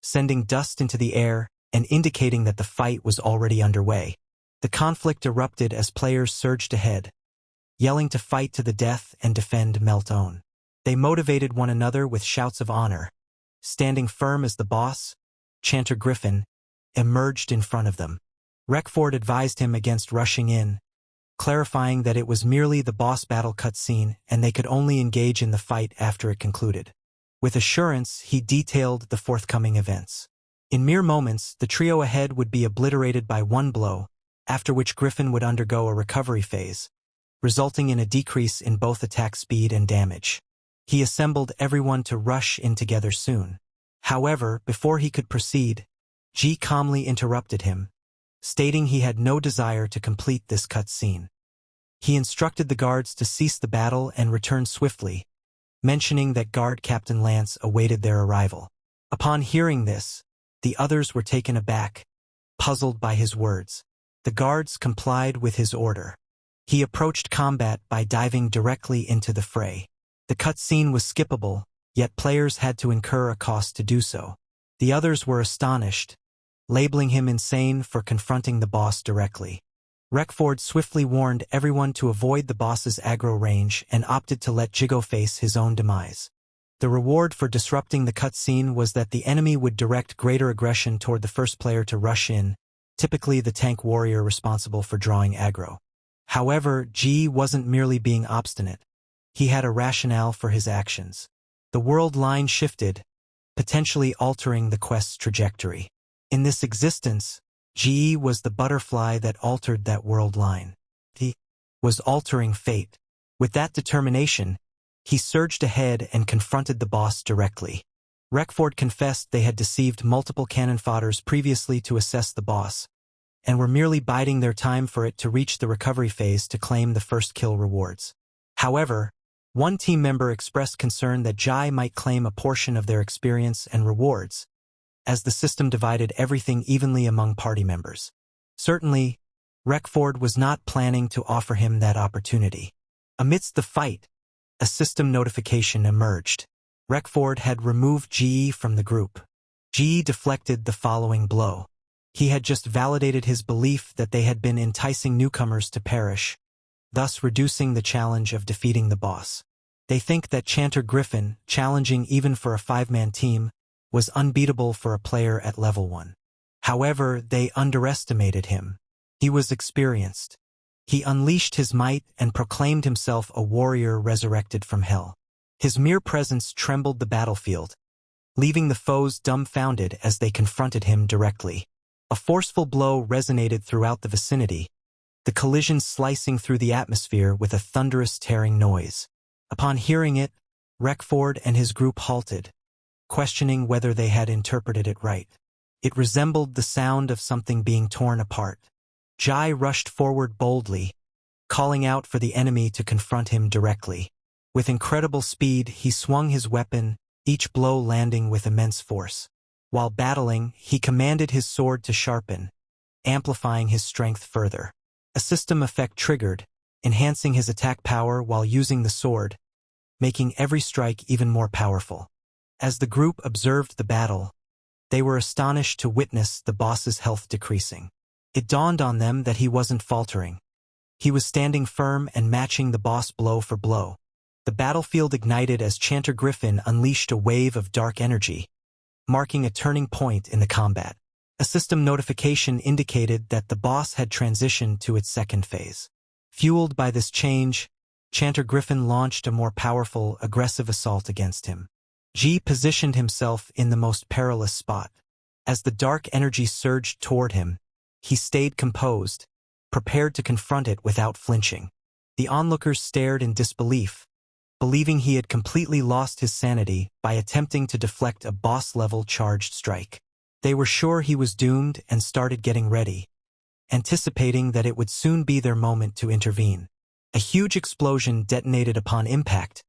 sending dust into the air and indicating that the fight was already underway. The conflict erupted as players surged ahead, yelling to fight to the death and defend Meltone. They motivated one another with shouts of honor, standing firm as the boss, Chanter Griffin, emerged in front of them. Reckford advised him against rushing in, clarifying that it was merely the boss battle cutscene and they could only engage in the fight after it concluded. With assurance, he detailed the forthcoming events. In mere moments, the trio ahead would be obliterated by one blow, after which Griffin would undergo a recovery phase, resulting in a decrease in both attack speed and damage. He assembled everyone to rush in together soon. However, before he could proceed, G calmly interrupted him, stating he had no desire to complete this cutscene. He instructed the guards to cease the battle and return swiftly, mentioning that Guard Captain Lance awaited their arrival. Upon hearing this, the others were taken aback, puzzled by his words. The guards complied with his order. He approached combat by diving directly into the fray. The cutscene was skippable, yet players had to incur a cost to do so. The others were astonished, labeling him insane for confronting the boss directly. Reckford swiftly warned everyone to avoid the boss's aggro range and opted to let Jigo face his own demise. The reward for disrupting the cutscene was that the enemy would direct greater aggression toward the first player to rush in, typically the tank warrior responsible for drawing aggro. However, G wasn't merely being obstinate. He had a rationale for his actions. The world line shifted, potentially altering the quest's trajectory. In this existence, G was the butterfly that altered that world line. He was altering fate. With that determination, he surged ahead and confronted the boss directly. Reckford confessed they had deceived multiple cannon fodders previously to assess the boss, and were merely biding their time for it to reach the recovery phase to claim the first kill rewards. However, one team member expressed concern that Jai might claim a portion of their experience and rewards, as the system divided everything evenly among party members. Certainly, Reckford was not planning to offer him that opportunity. Amidst the fight, a system notification emerged. Reckford had removed GE from the group. GE deflected the following blow. He had just validated his belief that they had been enticing newcomers to perish, thus reducing the challenge of defeating the boss. They think that Chanter Griffin, challenging even for a 5-man team, was unbeatable for a player at level 1. However, they underestimated him. He was experienced. He unleashed his might and proclaimed himself a warrior resurrected from hell. His mere presence trembled the battlefield, leaving the foes dumbfounded as they confronted him directly. A forceful blow resonated throughout the vicinity, the collision slicing through the atmosphere with a thunderous tearing noise. Upon hearing it, Reckford and his group halted, questioning whether they had interpreted it right. It resembled the sound of something being torn apart. Jai rushed forward boldly, calling out for the enemy to confront him directly. With incredible speed, he swung his weapon, each blow landing with immense force. While battling, he commanded his sword to sharpen, amplifying his strength further. A system effect triggered, enhancing his attack power while using the sword, making every strike even more powerful. As the group observed the battle, they were astonished to witness the boss's health decreasing. It dawned on them that he wasn't faltering. He was standing firm and matching the boss blow for blow. The battlefield ignited as Chanter Griffin unleashed a wave of dark energy, marking a turning point in the combat. A system notification indicated that the boss had transitioned to its second phase. Fueled by this change, Chanter Griffin launched a more powerful, aggressive assault against him. G positioned himself in the most perilous spot. As the dark energy surged toward him, he stayed composed, prepared to confront it without flinching. The onlookers stared in disbelief, believing he had completely lost his sanity by attempting to deflect a boss-level charged strike. They were sure he was doomed and started getting ready, anticipating that it would soon be their moment to intervene. A huge explosion detonated upon impact,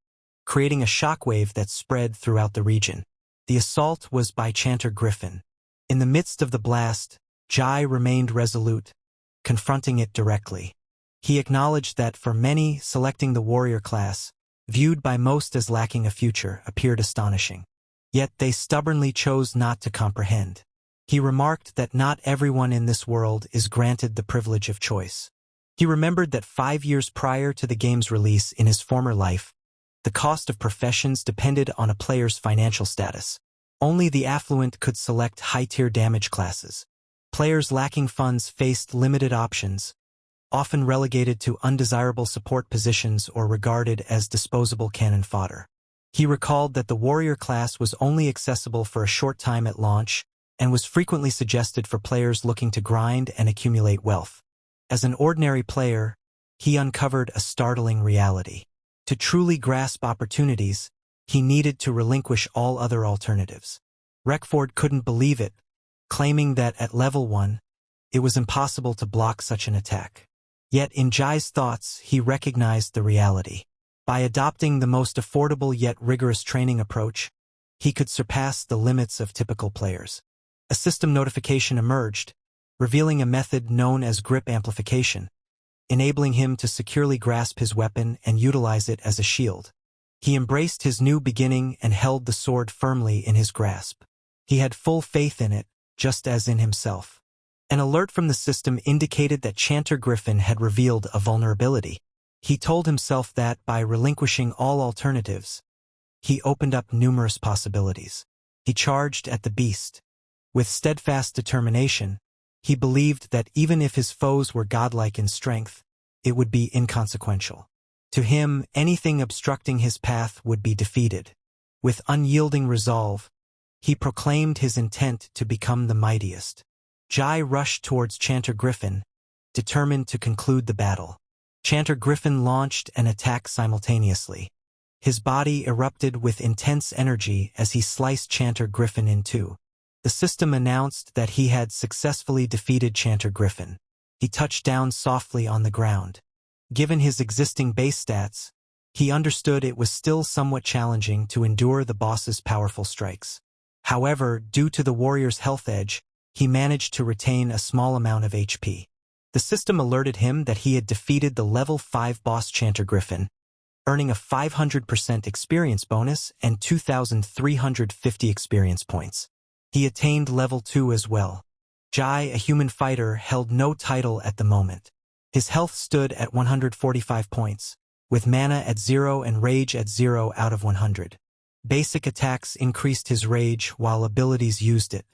creating a shockwave that spread throughout the region. The assault was by Chanter Griffin. In the midst of the blast, Jai remained resolute, confronting it directly. He acknowledged that for many, selecting the warrior class, viewed by most as lacking a future, appeared astonishing. Yet they stubbornly chose not to comprehend. He remarked that not everyone in this world is granted the privilege of choice. He remembered that 5 years prior to the game's release in his former life, the cost of professions depended on a player's financial status. Only the affluent could select high-tier damage classes. Players lacking funds faced limited options, often relegated to undesirable support positions or regarded as disposable cannon fodder. He recalled that the warrior class was only accessible for a short time at launch and was frequently suggested for players looking to grind and accumulate wealth. As an ordinary player, he uncovered a startling reality. To truly grasp opportunities, he needed to relinquish all other alternatives. Reckford couldn't believe it, claiming that at level 1, it was impossible to block such an attack. Yet in Jai's thoughts, he recognized the reality. By adopting the most affordable yet rigorous training approach, he could surpass the limits of typical players. A system notification emerged, revealing a method known as grip amplification, enabling him to securely grasp his weapon and utilize it as a shield. He embraced his new beginning and held the sword firmly in his grasp. He had full faith in it, just as in himself. An alert from the system indicated that Chanter Griffin had revealed a vulnerability. He told himself that by relinquishing all alternatives, he opened up numerous possibilities. He charged at the beast. With steadfast determination, he believed that even if his foes were godlike in strength, it would be inconsequential. To him, anything obstructing his path would be defeated. With unyielding resolve, he proclaimed his intent to become the mightiest. Jai rushed towards Chanter Griffin, determined to conclude the battle. Chanter Griffin launched an attack simultaneously. His body erupted with intense energy as he sliced Chanter Griffin in two. The system announced that he had successfully defeated Chanter Griffin. He touched down softly on the ground. Given his existing base stats, he understood it was still somewhat challenging to endure the boss's powerful strikes. However, due to the warrior's health edge, he managed to retain a small amount of HP. The system alerted him that he had defeated the level 5 boss Chanter Griffin, earning a 500% experience bonus and 2,350 experience points. He attained level 2 as well. Jai, a human fighter, held no title at the moment. His health stood at 145 points, with mana at 0 and rage at 0 out of 100. Basic attacks increased his rage while abilities used it.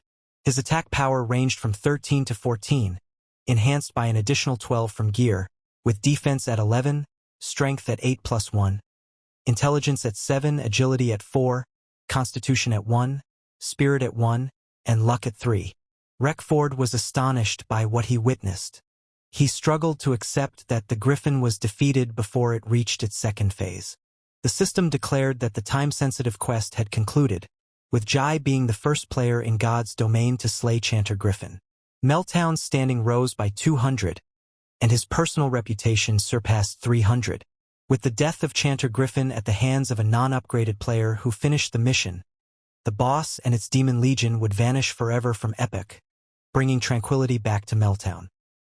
His attack power ranged from 13 to 14, enhanced by an additional 12 from gear, with defense at 11, strength at 8+1, intelligence at 7, agility at 4, constitution at 1, spirit at 1, and luck at 3. Reckford was astonished by what he witnessed. He struggled to accept that the Griffin was defeated before it reached its second phase. The system declared that the time-sensitive quest had concluded, with Jai being the first player in God's domain to slay Chanter Griffin. Meltdown's standing rose by 200, and his personal reputation surpassed 300. With the death of Chanter Griffin at the hands of a non-upgraded player who finished the mission, the boss and its demon legion would vanish forever from Epic, bringing tranquility back to Meltdown.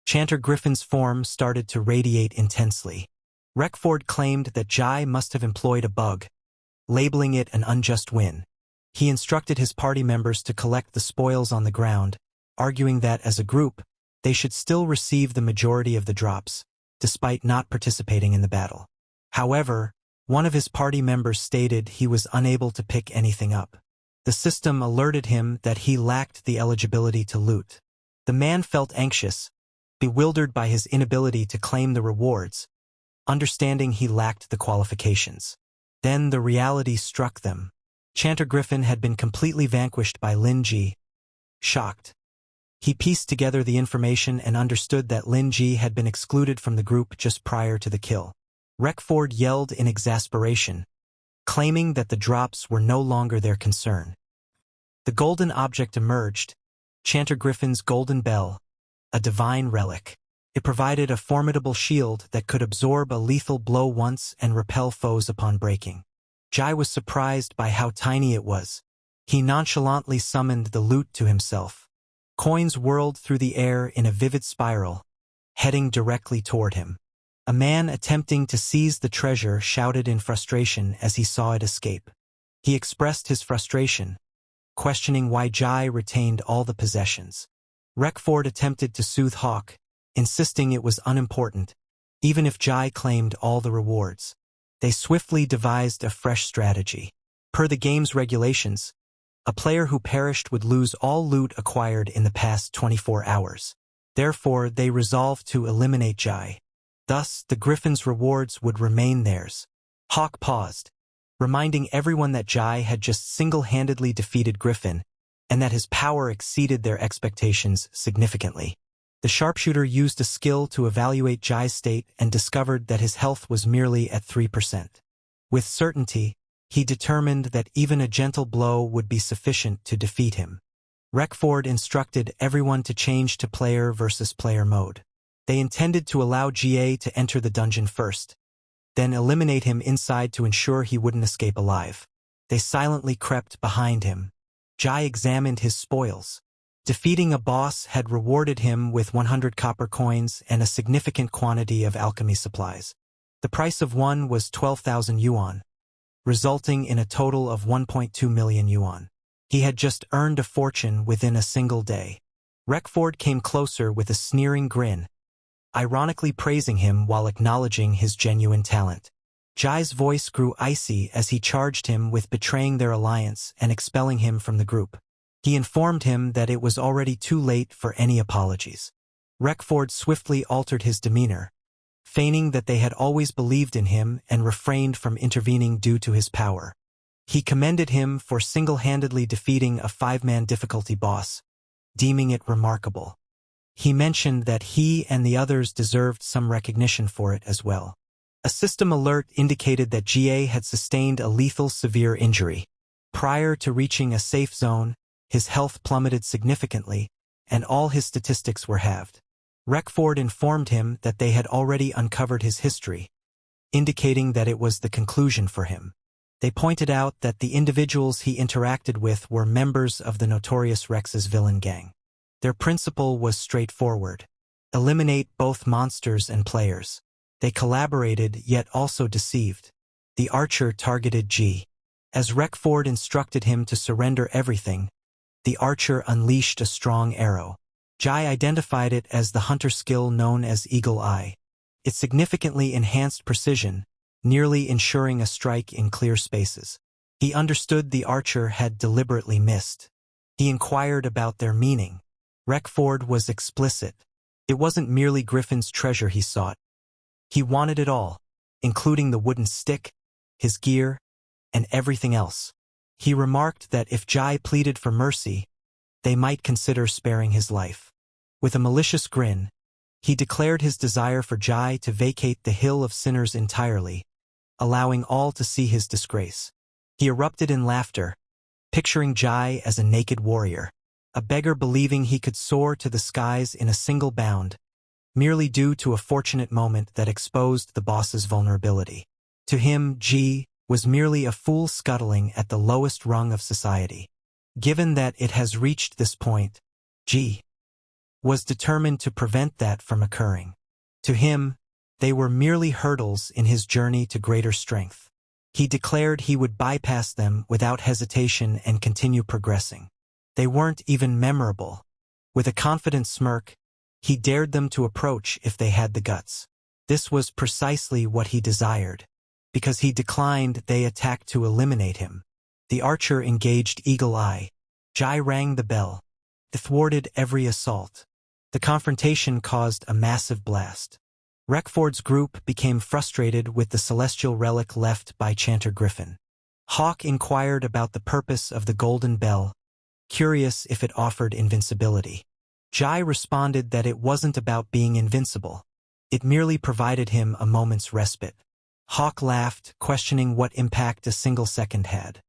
Chanter Griffin's form started to radiate intensely. Reckford claimed that Jai must have employed a bug, labeling it an unjust win. He instructed his party members to collect the spoils on the ground, arguing that as a group, they should still receive the majority of the drops, despite not participating in the battle. However, one of his party members stated he was unable to pick anything up. The system alerted him that he lacked the eligibility to loot. The man felt anxious, bewildered by his inability to claim the rewards, understanding he lacked the qualifications. Then the reality struck them. Chanter Griffin had been completely vanquished by Lin Ji. Shocked, he pieced together the information and understood that Lin Ji had been excluded from the group just prior to the kill. Reckford yelled in exasperation, claiming that the drops were no longer their concern. The golden object emerged, Chanter Griffin's golden bell, a divine relic. It provided a formidable shield that could absorb a lethal blow once and repel foes upon breaking. Jai was surprised by how tiny it was. He nonchalantly summoned the loot to himself. Coins whirled through the air in a vivid spiral, heading directly toward him. A man attempting to seize the treasure shouted in frustration as he saw it escape. He expressed his frustration, questioning why Jai retained all the possessions. Reckford attempted to soothe Hawk, insisting it was unimportant, even if Jai claimed all the rewards. They swiftly devised a fresh strategy. Per the game's regulations, a player who perished would lose all loot acquired in the past 24 hours. Therefore, they resolved to eliminate Jai. Thus, the Griffin's rewards would remain theirs. Hawk paused, reminding everyone that Jai had just single-handedly defeated Griffin, and that his power exceeded their expectations significantly. The sharpshooter used a skill to evaluate Jai's state and discovered that his health was merely at 3%. With certainty, he determined that even a gentle blow would be sufficient to defeat him. Reckford instructed everyone to change to player versus player mode. They intended to allow GA to enter the dungeon first, then eliminate him inside to ensure he wouldn't escape alive. They silently crept behind him. Jai examined his spoils. Defeating a boss had rewarded him with 100 copper coins and a significant quantity of alchemy supplies. The price of one was 12,000 yuan, resulting in a total of 1.2 million yuan. He had just earned a fortune within a single day. Reckford came closer with a sneering grin, ironically praising him while acknowledging his genuine talent. Jai's voice grew icy as he charged him with betraying their alliance and expelling him from the group. He informed him that it was already too late for any apologies. Reckford swiftly altered his demeanor, feigning that they had always believed in him and refrained from intervening due to his power. He commended him for single-handedly defeating a 5-man difficulty boss, deeming it remarkable. He mentioned that he and the others deserved some recognition for it as well. A system alert indicated that GA had sustained a lethal severe injury. Prior to reaching a safe zone, his health plummeted significantly, and all his statistics were halved. Reckford informed him that they had already uncovered his history, indicating that it was the conclusion for him. They pointed out that the individuals he interacted with were members of the notorious Rex's villain gang. Their principle was straightforward: eliminate both monsters and players. They collaborated yet also deceived. The archer targeted G. As Reckford instructed him to surrender everything, the archer unleashed a strong arrow. Jai identified it as the hunter skill known as Eagle Eye. It significantly enhanced precision, nearly ensuring a strike in clear spaces. He understood the archer had deliberately missed. He inquired about their meaning. Reckford was explicit. It wasn't merely Griffin's treasure he sought. He wanted it all, including the wooden stick, his gear, and everything else. He remarked that if Jai pleaded for mercy, they might consider sparing his life. With a malicious grin, he declared his desire for Jai to vacate the Hill of Sinners entirely, allowing all to see his disgrace. He erupted in laughter, picturing Jai as a naked warrior, a beggar believing he could soar to the skies in a single bound, merely due to a fortunate moment that exposed the boss's vulnerability. To him, G was merely a fool scuttling at the lowest rung of society. Given that it has reached this point, G was determined to prevent that from occurring. To him, they were merely hurdles in his journey to greater strength. He declared he would bypass them without hesitation and continue progressing. They weren't even memorable. With a confident smirk, he dared them to approach if they had the guts. This was precisely what he desired. Because he declined, they attacked to eliminate him. The archer engaged Eagle Eye. Jai rang the bell. They thwarted every assault. The confrontation caused a massive blast. Reckford's group became frustrated with the celestial relic left by Chanter Griffin. Hawk inquired about the purpose of the golden bell, curious if it offered invincibility. Jai responded that it wasn't about being invincible. It merely provided him a moment's respite. Hawk laughed, questioning what impact a single second had.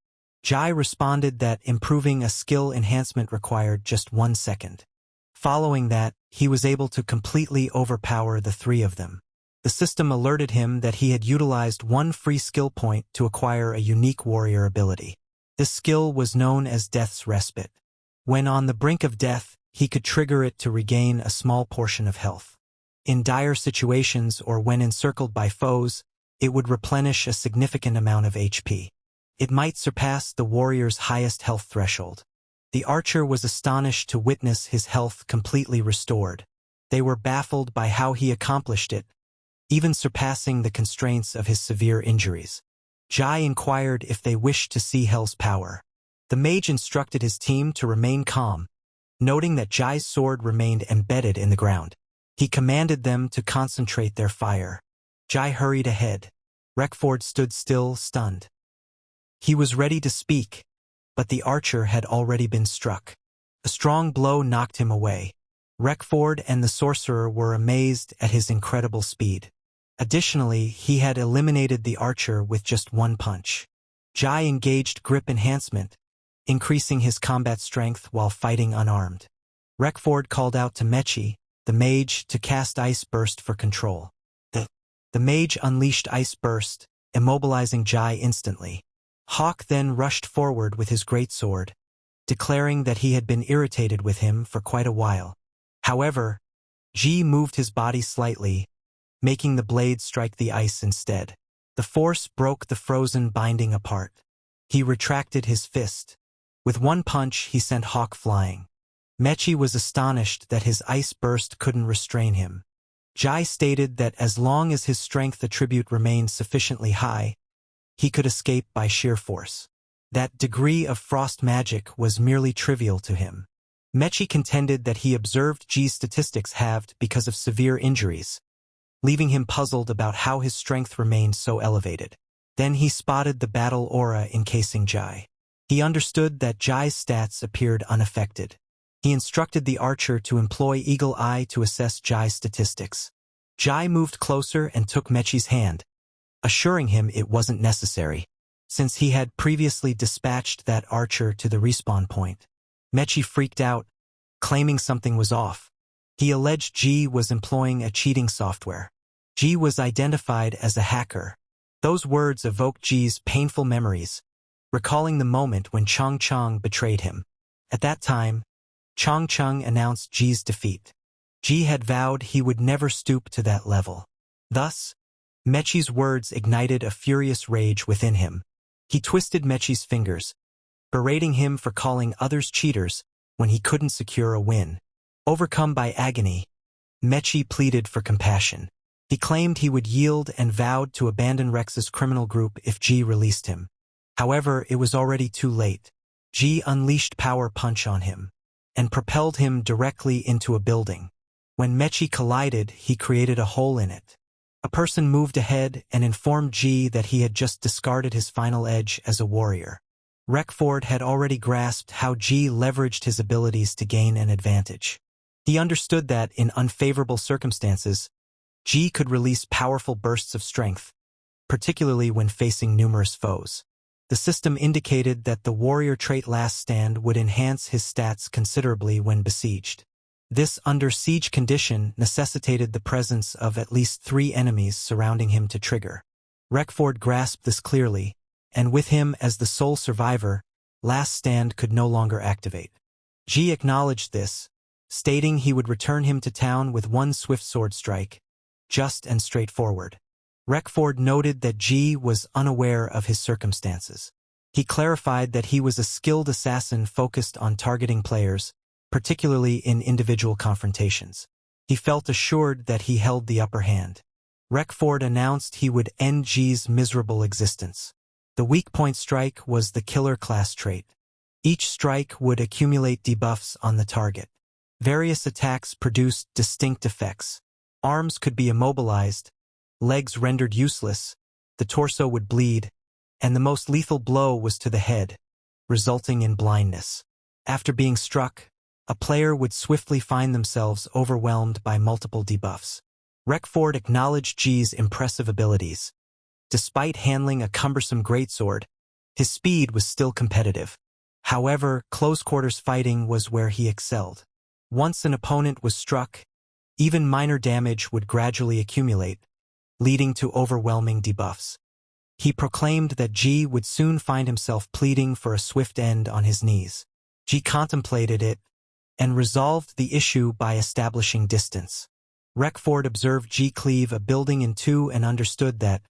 Jai responded that improving a skill enhancement required just 1 second. Following that, he was able to completely overpower the three of them. The system alerted him that he had utilized one free skill point to acquire a unique warrior ability. This skill was known as Death's Respite. When on the brink of death, he could trigger it to regain a small portion of health. In dire situations or when encircled by foes, it would replenish a significant amount of HP. It might surpass the warrior's highest health threshold. The archer was astonished to witness his health completely restored. They were baffled by how he accomplished it, even surpassing the constraints of his severe injuries. Jai inquired if they wished to see Hell's power. The mage instructed his team to remain calm, noting that Jai's sword remained embedded in the ground. He commanded them to concentrate their fire. Jai hurried ahead. Reckford stood still, stunned. He was ready to speak, but the archer had already been struck. A strong blow knocked him away. Reckford and the sorcerer were amazed at his incredible speed. Additionally, he had eliminated the archer with just one punch. Jai engaged grip enhancement, increasing his combat strength while fighting unarmed. Reckford called out to Mechi, the mage, to cast Ice Burst for control. The mage unleashed Ice Burst, immobilizing Jai instantly. Hawk then rushed forward with his greatsword, declaring that he had been irritated with him for quite a while. However, Ji moved his body slightly, making the blade strike the ice instead. The force broke the frozen binding apart. He retracted his fist. With one punch, he sent Hawk flying. Mechi was astonished that his Ice Burst couldn't restrain him. Jai stated that as long as his strength attribute remained sufficiently high, he could escape by sheer force. That degree of frost magic was merely trivial to him. Mechi contended that he observed Ji's statistics halved because of severe injuries, leaving him puzzled about how his strength remained so elevated. Then he spotted the battle aura encasing Jai. He understood that Jai's stats appeared unaffected. He instructed the archer to employ Eagle Eye to assess Jai's statistics. Jai moved closer and took Mechi's hand, assuring him it wasn't necessary, since he had previously dispatched that archer to the respawn point. Mechi freaked out, claiming something was off. He alleged Ji was employing a cheating software. Ji was identified as a hacker. Those words evoked Ji's painful memories, recalling the moment when Chong Chong betrayed him. At that time, Chong Chong announced Ji's defeat. Ji had vowed he would never stoop to that level. Thus, Mechi's words ignited a furious rage within him. He twisted Mechi's fingers, berating him for calling others cheaters when he couldn't secure a win. Overcome by agony, Mechi pleaded for compassion. He claimed he would yield and vowed to abandon Rex's criminal group if Ji released him. However, it was already too late. Ji unleashed Power Punch on him and propelled him directly into a building. When Mechi collided, he created a hole in it. A person moved ahead and informed Ji that he had just discarded his final edge as a warrior. Reckford had already grasped how Ji leveraged his abilities to gain an advantage. He understood that, in unfavorable circumstances, Ji could release powerful bursts of strength, particularly when facing numerous foes. The system indicated that the warrior trait Last Stand would enhance his stats considerably when besieged. This under-siege condition necessitated the presence of at least 3 enemies surrounding him to trigger. Reckford grasped this clearly, and with him as the sole survivor, Last Stand could no longer activate. Ji acknowledged this, stating he would return him to town with one swift sword strike, just and straightforward. Reckford noted that Ji was unaware of his circumstances. He clarified that he was a skilled assassin focused on targeting players, particularly in individual confrontations. He felt assured that he held the upper hand. Reckford announced he would end Ji's miserable existence. The weak point strike was the killer class trait. Each strike would accumulate debuffs on the target. Various attacks produced distinct effects. Arms could be immobilized, legs rendered useless, the torso would bleed, and the most lethal blow was to the head, resulting in blindness. After being struck, a player would swiftly find themselves overwhelmed by multiple debuffs. Reckford acknowledged Ji's impressive abilities, Despite handling a cumbersome greatsword, his speed was still competitive. However, close-quarters fighting was where he excelled. Once an opponent was struck, even minor damage would gradually accumulate, leading to overwhelming debuffs. He proclaimed that G would soon find himself pleading for a swift end on his knees. G contemplated it and resolved the issue by establishing distance. Reckford observed G cleave a building in two and understood that,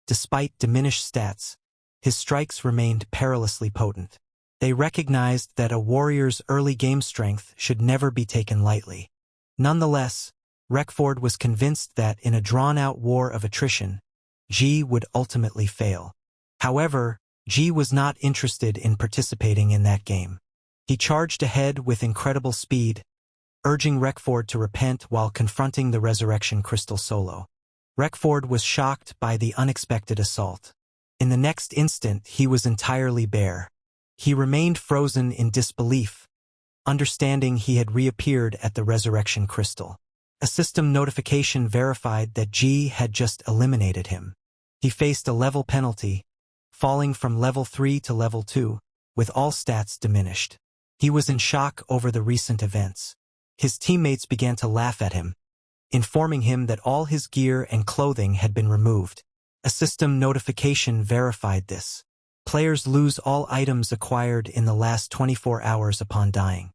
despite diminished stats, his strikes remained perilously potent. They recognized that a warrior's early game strength should never be taken lightly. Nonetheless, Reckford was convinced that in a drawn-out war of attrition, G would ultimately fail. However, G was not interested in participating in that game. He charged ahead with incredible speed, urging Reckford to repent while confronting the Resurrection Crystal solo. Reckford was shocked by the unexpected assault. In the next instant, he was entirely bare. He remained frozen in disbelief, understanding he had reappeared at the Resurrection Crystal. A system notification verified that G had just eliminated him. He faced a level penalty, falling from level 3 to level 2, with all stats diminished. He was in shock over the recent events. His teammates began to laugh at him, informing him that all his gear and clothing had been removed. A system notification verified this. Players lose all items acquired in the last 24 hours upon dying.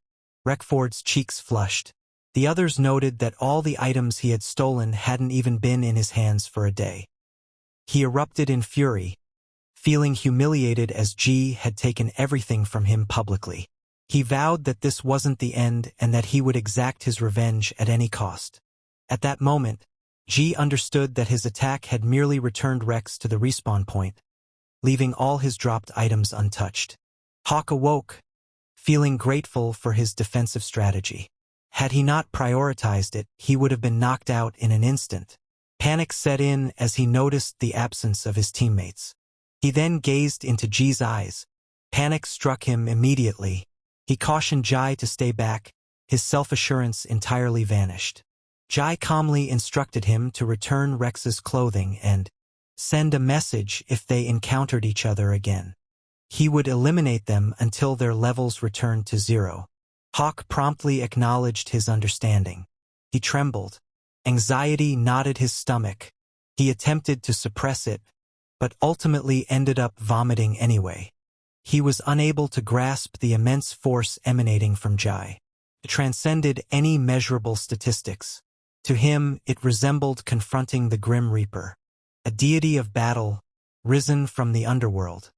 Reckford's cheeks flushed. The others noted that all the items he had stolen hadn't even been in his hands for a day. He erupted in fury, feeling humiliated as G had taken everything from him publicly. He vowed that this wasn't the end and that he would exact his revenge at any cost. At that moment, G understood that his attack had merely returned Rex to the respawn point, leaving all his dropped items untouched. Hawk awoke, feeling grateful for his defensive strategy. Had he not prioritized it, he would have been knocked out in an instant. Panic set in as he noticed the absence of his teammates. He then gazed into G's eyes. Panic struck him immediately. He cautioned Jai to stay back. His self-assurance entirely vanished. Jai calmly instructed him to return Rex's clothing and send a message if they encountered each other again. He would eliminate them until their levels returned to 0. Hawk promptly acknowledged his understanding. He trembled. Anxiety knotted his stomach. He attempted to suppress it, but ultimately ended up vomiting anyway. He was unable to grasp the immense force emanating from Jai. It transcended any measurable statistics. To him, it resembled confronting the Grim Reaper, a deity of battle, risen from the underworld.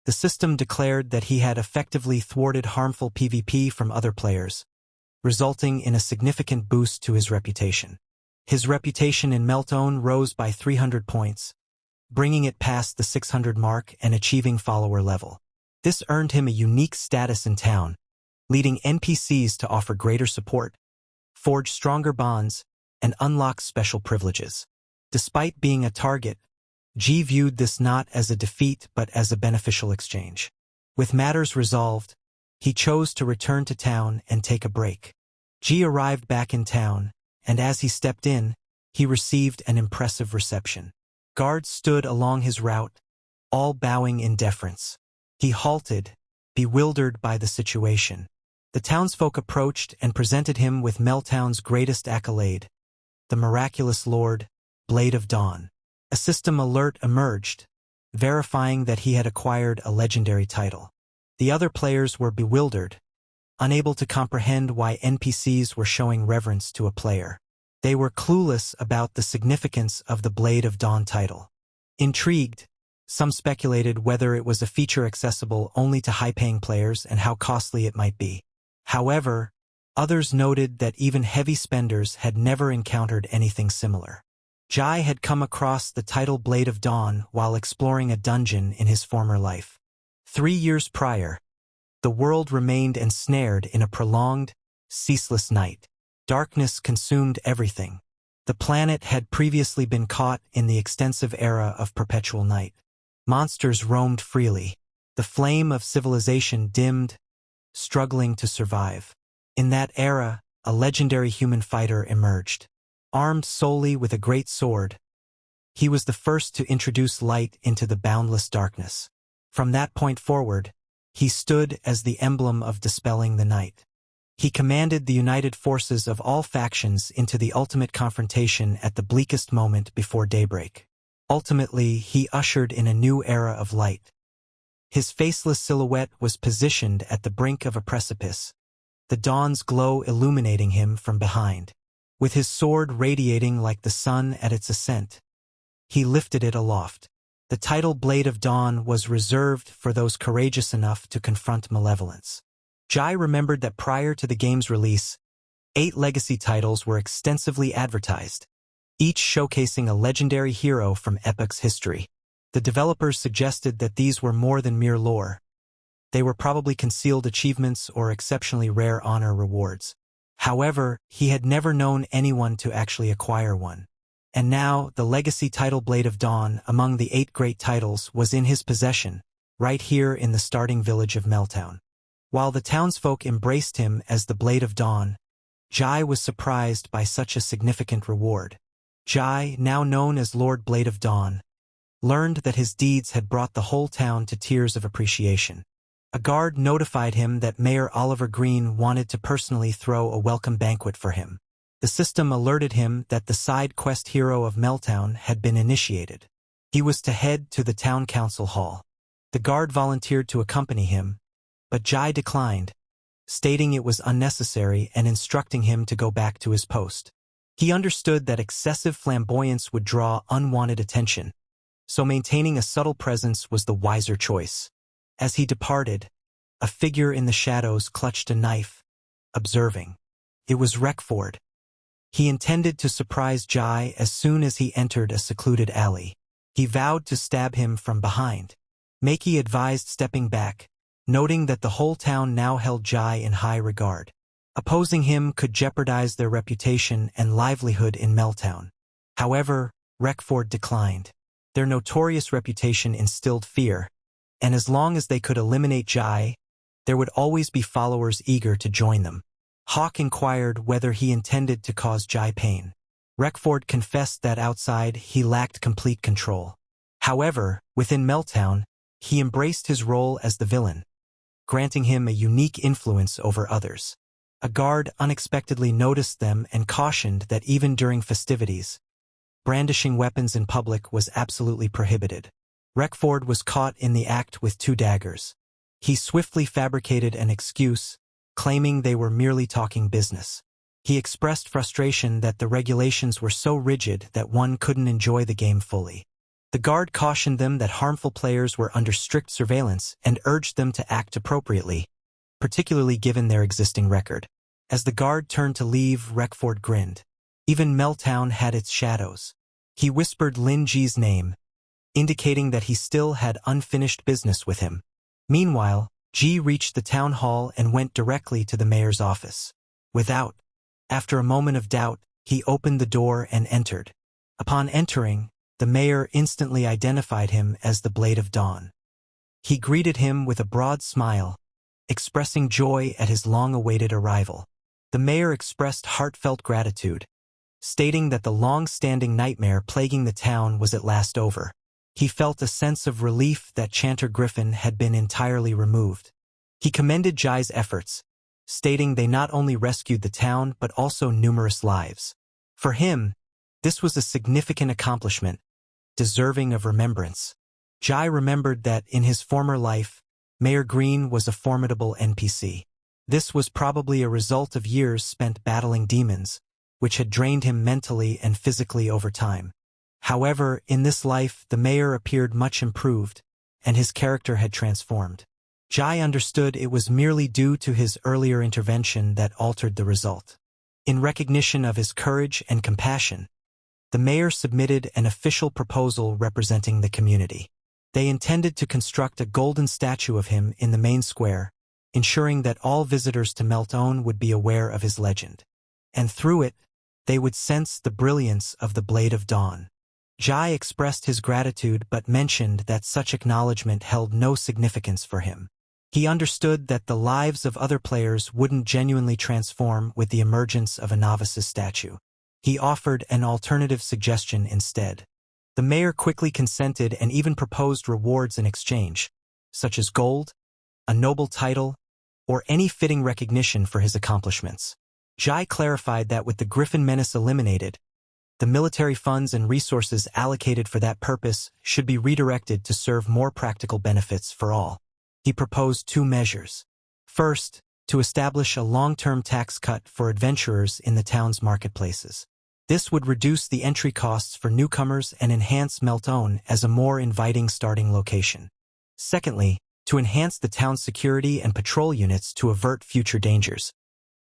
The system declared that he had effectively thwarted harmful PvP from other players, resulting in a significant boost to his reputation. His reputation in Meltone rose by 300 points, bringing it past the 600 mark and achieving follower level. This earned him a unique status in town, leading NPCs to offer greater support, forge stronger bonds, and unlock special privileges. Despite being a target, G viewed this not as a defeat but as a beneficial exchange. With matters resolved, he chose to return to town and take a break. G arrived back in town, and as he stepped in, he received an impressive reception. Guards stood along his route, all bowing in deference. He halted, bewildered by the situation. The townsfolk approached and presented him with Meltown's greatest accolade, the miraculous Lord, Blade of Dawn. A system alert emerged, verifying that he had acquired a legendary title. The other players were bewildered, unable to comprehend why NPCs were showing reverence to a player. They were clueless about the significance of the Blade of Dawn title. Intrigued, some speculated whether it was a feature accessible only to high-paying players and how costly it might be. However, others noted that even heavy spenders had never encountered anything similar. Jai had come across the title Blade of Dawn while exploring a dungeon in his former life. 3 years prior, the world remained ensnared in a prolonged, ceaseless night. Darkness consumed everything. The planet had previously been caught in the extensive era of perpetual night. Monsters roamed freely. The flame of civilization dimmed, struggling to survive. In that era, a legendary human fighter emerged. Armed solely with a great sword, He was the first to introduce light into the boundless darkness. From that point forward, he stood as the emblem of dispelling the night. He commanded the united forces of all factions into the ultimate confrontation at the bleakest moment before daybreak. Ultimately, he ushered in a new era of light. His faceless silhouette was positioned at the brink of a precipice, the dawn's glow illuminating him from behind. With his sword radiating like the sun at its ascent, he lifted it aloft. The title Blade of Dawn was reserved for those courageous enough to confront malevolence. Jai remembered that prior to the game's release, 8 legacy titles were extensively advertised, each showcasing a legendary hero from Epoc's history. The developers suggested that these were more than mere lore. They were probably concealed achievements or exceptionally rare honor rewards. However, he had never known anyone to actually acquire one. And now, the legacy title Blade of Dawn, among the 8 great titles, was in his possession, right here in the starting village of Melttown. While the townsfolk embraced him as the Blade of Dawn, Jai was surprised by such a significant reward. Jai, now known as Lord Blade of Dawn, learned that his deeds had brought the whole town to tears of appreciation. A guard notified him that Mayor Oliver Green wanted to personally throw a welcome banquet for him. The system alerted him that the side quest hero of Melttown had been initiated. He was to head to the town council hall. The guard volunteered to accompany him, but Jai declined, stating it was unnecessary and instructing him to go back to his post. He understood that excessive flamboyance would draw unwanted attention, so maintaining a subtle presence was the wiser choice. As he departed, a figure in the shadows clutched a knife, observing. It was Reckford. He intended to surprise Jai as soon as he entered a secluded alley. He vowed to stab him from behind. Maki advised stepping back, noting that the whole town now held Jai in high regard. Opposing him could jeopardize their reputation and livelihood in Melttown. However, Reckford declined. Their notorious reputation instilled fear, and as long as they could eliminate Jai, there would always be followers eager to join them. Hawk inquired whether he intended to cause Jai pain. Reckford confessed that outside he lacked complete control. However, within Melttown, he embraced his role as the villain, granting him a unique influence over others. A guard unexpectedly noticed them and cautioned that even during festivities, brandishing weapons in public was absolutely prohibited. Reckford was caught in the act with 2 daggers. He swiftly fabricated an excuse, claiming they were merely talking business. He expressed frustration that the regulations were so rigid that one couldn't enjoy the game fully. The guard cautioned them that harmful players were under strict surveillance and urged them to act appropriately, particularly given their existing record. As the guard turned to leave, Reckford grinned. Even Melttown had its shadows. He whispered Lin Ji's name, indicating that he still had unfinished business with him. Meanwhile, Ji reached the town hall and went directly to the mayor's office. After a moment of doubt, he opened the door and entered. Upon entering, the mayor instantly identified him as the Blade of Dawn. He greeted him with a broad smile, expressing joy at his long-awaited arrival. The mayor expressed heartfelt gratitude, stating that the long-standing nightmare plaguing the town was at last over. He felt a sense of relief that Chanter Griffin had been entirely removed. He commended Jai's efforts, stating they not only rescued the town but also numerous lives. For him, this was a significant accomplishment, deserving of remembrance. Jai remembered that in his former life, Mayor Green was a formidable NPC. This was probably a result of years spent battling demons, which had drained him mentally and physically over time. However, in this life, the mayor appeared much improved, and his character had transformed. Jai understood it was merely due to his earlier intervention that altered the result. In recognition of his courage and compassion, the mayor submitted an official proposal representing the community. They intended to construct a golden statue of him in the main square, ensuring that all visitors to Melttown would be aware of his legend. And through it, they would sense the brilliance of the Blade of Dawn. Jai expressed his gratitude but mentioned that such acknowledgement held no significance for him. He understood that the lives of other players wouldn't genuinely transform with the emergence of a novice's statue. He offered an alternative suggestion instead. The mayor quickly consented and even proposed rewards in exchange, such as gold, a noble title, or any fitting recognition for his accomplishments. Jai clarified that with the Griffin menace eliminated, the military funds and resources allocated for that purpose should be redirected to serve more practical benefits for all. He proposed two measures. First, to establish a long-term tax cut for adventurers in the town's marketplaces. This would reduce the entry costs for newcomers and enhance Meltone as a more inviting starting location. Secondly, to enhance the town's security and patrol units to avert future dangers,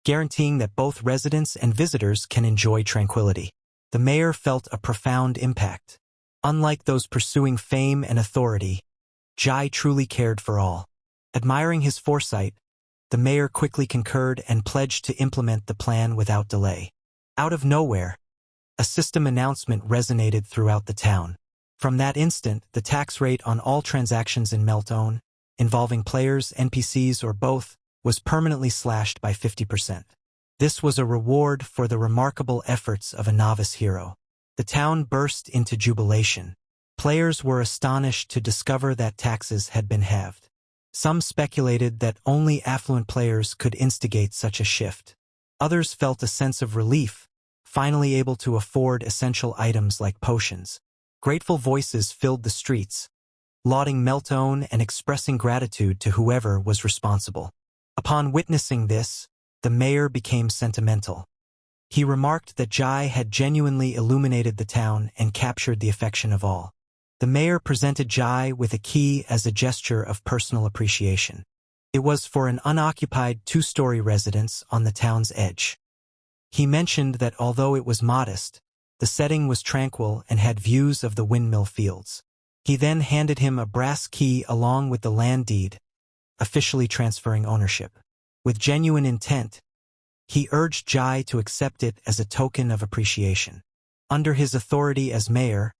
guaranteeing that both residents and visitors can enjoy tranquility. The mayor felt a profound impact. Unlike those pursuing fame and authority, Jai truly cared for all. Admiring his foresight, the mayor quickly concurred and pledged to implement the plan without delay. Out of nowhere, a system announcement resonated throughout the town. From that instant, the tax rate on all transactions in Meltone, involving players, NPCs, or both, was permanently slashed by 50%. This was a reward for the remarkable efforts of a novice hero. The town burst into jubilation. Players were astonished to discover that taxes had been halved. Some speculated that only affluent players could instigate such a shift. Others felt a sense of relief, finally able to afford essential items like potions. Grateful voices filled the streets, lauding Meltone and expressing gratitude to whoever was responsible. Upon witnessing this, the mayor became sentimental. He remarked that Jai had genuinely illuminated the town and captured the affection of all. The mayor presented Jai with a key as a gesture of personal appreciation. It was for an unoccupied two-story residence on the town's edge. He mentioned that although it was modest, the setting was tranquil and had views of the windmill fields. He then handed him a brass key along with the land deed, officially transferring ownership. With genuine intent, he urged Jai to accept it as a token of appreciation. Under his authority as mayor,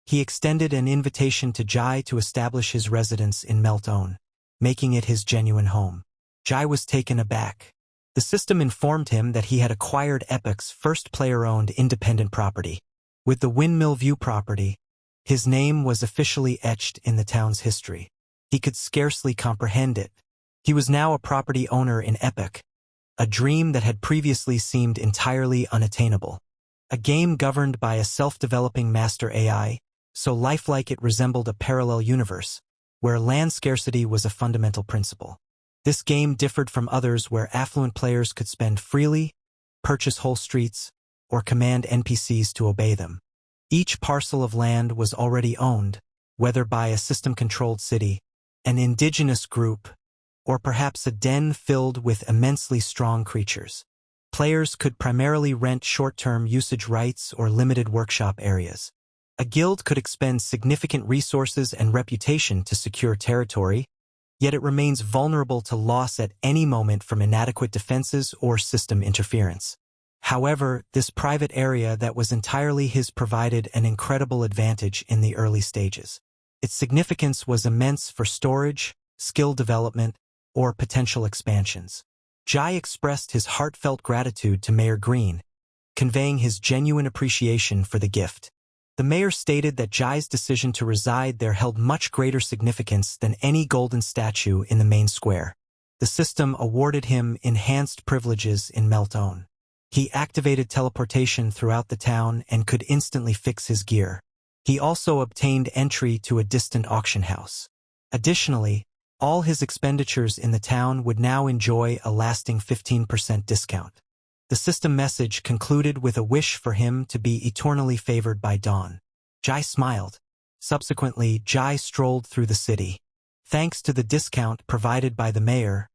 he extended an invitation to Jai to establish his residence in Meltone, making it his genuine home. Jai was taken aback. The system informed him that he had acquired Epic's first player-owned independent property. With the Windmill View property, his name was officially etched in the town's history. He could scarcely comprehend it. He was now a property owner in Epic, a dream that had previously seemed entirely unattainable. A game governed by a self-developing master AI, so lifelike it resembled a parallel universe, where land scarcity was a fundamental principle. This game differed from others where affluent players could spend freely, purchase whole streets, or command NPCs to obey them. Each parcel of land was already owned, whether by a system-controlled city, an indigenous group, or perhaps a den filled with immensely strong creatures. Players could primarily rent short-term usage rights or limited workshop areas. A guild could expend significant resources and reputation to secure territory, yet it remains vulnerable to loss at any moment from inadequate defenses or system interference. However, this private area that was entirely his provided an incredible advantage in the early stages. Its significance was immense for storage, skill development, or potential expansions. Jai expressed his heartfelt gratitude to Mayor Green, conveying his genuine appreciation for the gift. The mayor stated that Jai's decision to reside there held much greater significance than any golden statue in the main square. The system awarded him enhanced privileges in Meltone. He activated teleportation throughout the town and could instantly fix his gear. He also obtained entry to a distant auction house. Additionally, all his expenditures in the town would now enjoy a lasting 15% discount. The system message concluded with a wish for him to be eternally favored by Dawn. Jai smiled. Subsequently, Jai strolled through the city. Thanks to the discount provided by the mayor,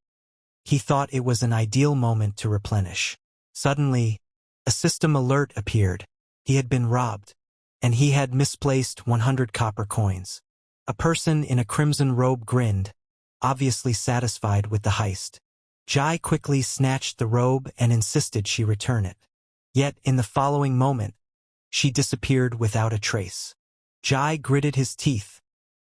he thought it was an ideal moment to replenish. Suddenly, a system alert appeared. He had been robbed, and he had misplaced 100 copper coins. A person in a crimson robe grinned, obviously satisfied with the heist. Jai quickly snatched the robe and insisted she return it. Yet, in the following moment, she disappeared without a trace. Jai gritted his teeth,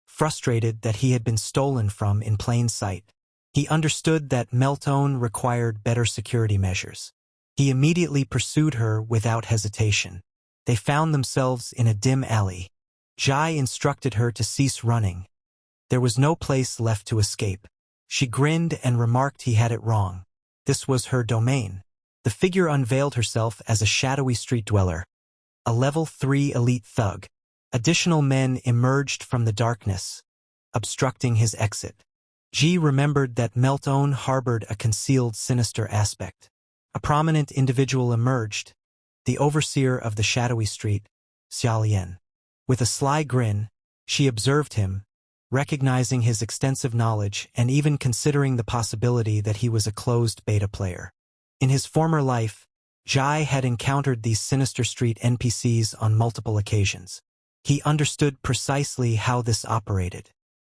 frustrated that he had been stolen from in plain sight. He understood that Meltone required better security measures. He immediately pursued her without hesitation. They found themselves in a dim alley, Jai instructed her to cease running. There was no place left to escape. She grinned and remarked he had it wrong. This was her domain. The figure unveiled herself as a shadowy street dweller, a level 3 elite thug. Additional men emerged from the darkness, obstructing his exit. Ji remembered that Meltone harbored a concealed sinister aspect. A prominent individual emerged, the overseer of the shadowy street, Xiaolian. With a sly grin, she observed him, recognizing his extensive knowledge and even considering the possibility that he was a closed beta player. In his former life, Jai had encountered these sinister street NPCs on multiple occasions. He understood precisely how this operated.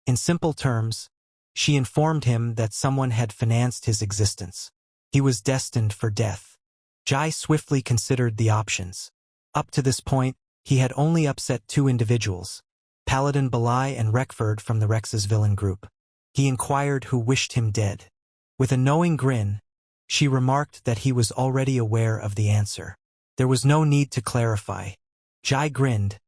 In simple terms, she informed him that someone had financed his existence. He was destined for death. Jai swiftly considered the options. Up to this point, he had only upset 2 individuals, Paladin Balai and Reckford from the Rex's villain group. He inquired who wished him dead. With a knowing grin, she remarked that he was already aware of the answer. There was no need to clarify. Jai grinned,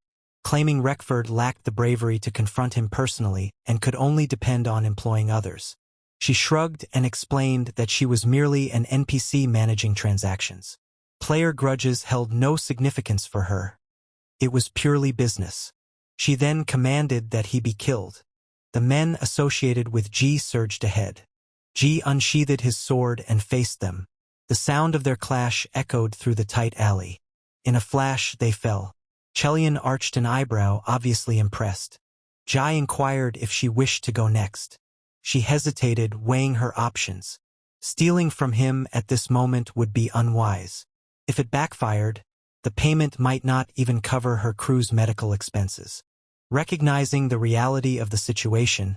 claiming Reckford lacked the bravery to confront him personally and could only depend on employing others. She shrugged and explained that she was merely an NPC managing transactions. Player grudges held no significance for her. It was purely business. She then commanded that he be killed. The men associated with Ji surged ahead. Ji unsheathed his sword and faced them. The sound of their clash echoed through the tight alley. In a flash, they fell. Chelian arched an eyebrow, obviously impressed. Jai inquired if she wished to go next. She hesitated, weighing her options. Stealing from him at this moment would be unwise. If it backfired, the payment might not even cover her crew's medical expenses. Recognizing the reality of the situation,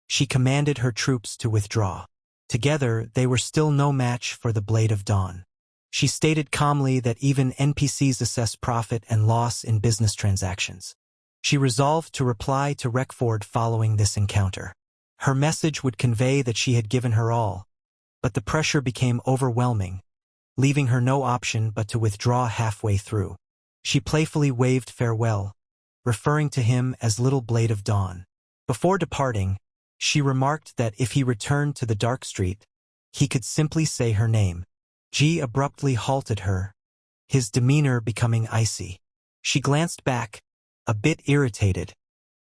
she commanded her troops to withdraw. Together, they were still no match for the Blade of Dawn. She stated calmly that even NPCs assess profit and loss in business transactions. She resolved to reply to Reckford following this encounter. Her message would convey that she had given her all, but the pressure became overwhelming, leaving her no option but to withdraw halfway through. She playfully waved farewell, referring to him as Little Blade of Dawn. Before departing, she remarked that if he returned to the Dark Street, he could simply say her name. Ji abruptly halted her, his demeanor becoming icy. She glanced back, a bit irritated,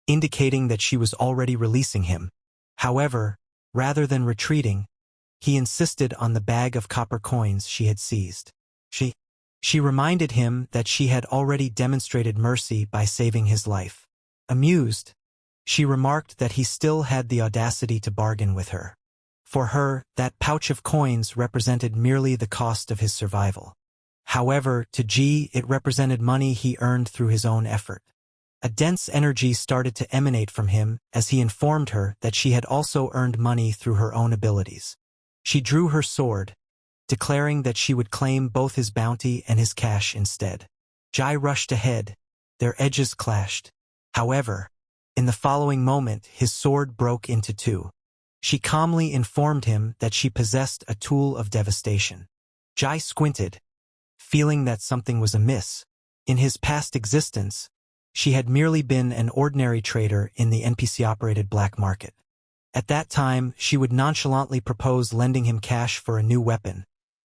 indicating that she was already releasing him. However, rather than retreating, he insisted on the bag of copper coins she had seized. She reminded him that she had already demonstrated mercy by saving his life. Amused, she remarked that he still had the audacity to bargain with her. For her, that pouch of coins represented merely the cost of his survival. However, to Ji, it represented money he earned through his own effort. A dense energy started to emanate from him as he informed her that she had also earned money through her own abilities. She drew her sword, declaring that she would claim both his bounty and his cash instead. Jai rushed ahead, their edges clashed. However, in the following moment, his sword broke into 2. She calmly informed him that she possessed a tool of devastation. Jai squinted, feeling that something was amiss. In his past existence, she had merely been an ordinary trader in the NPC-operated black market. At that time, she would nonchalantly propose lending him cash for a new weapon,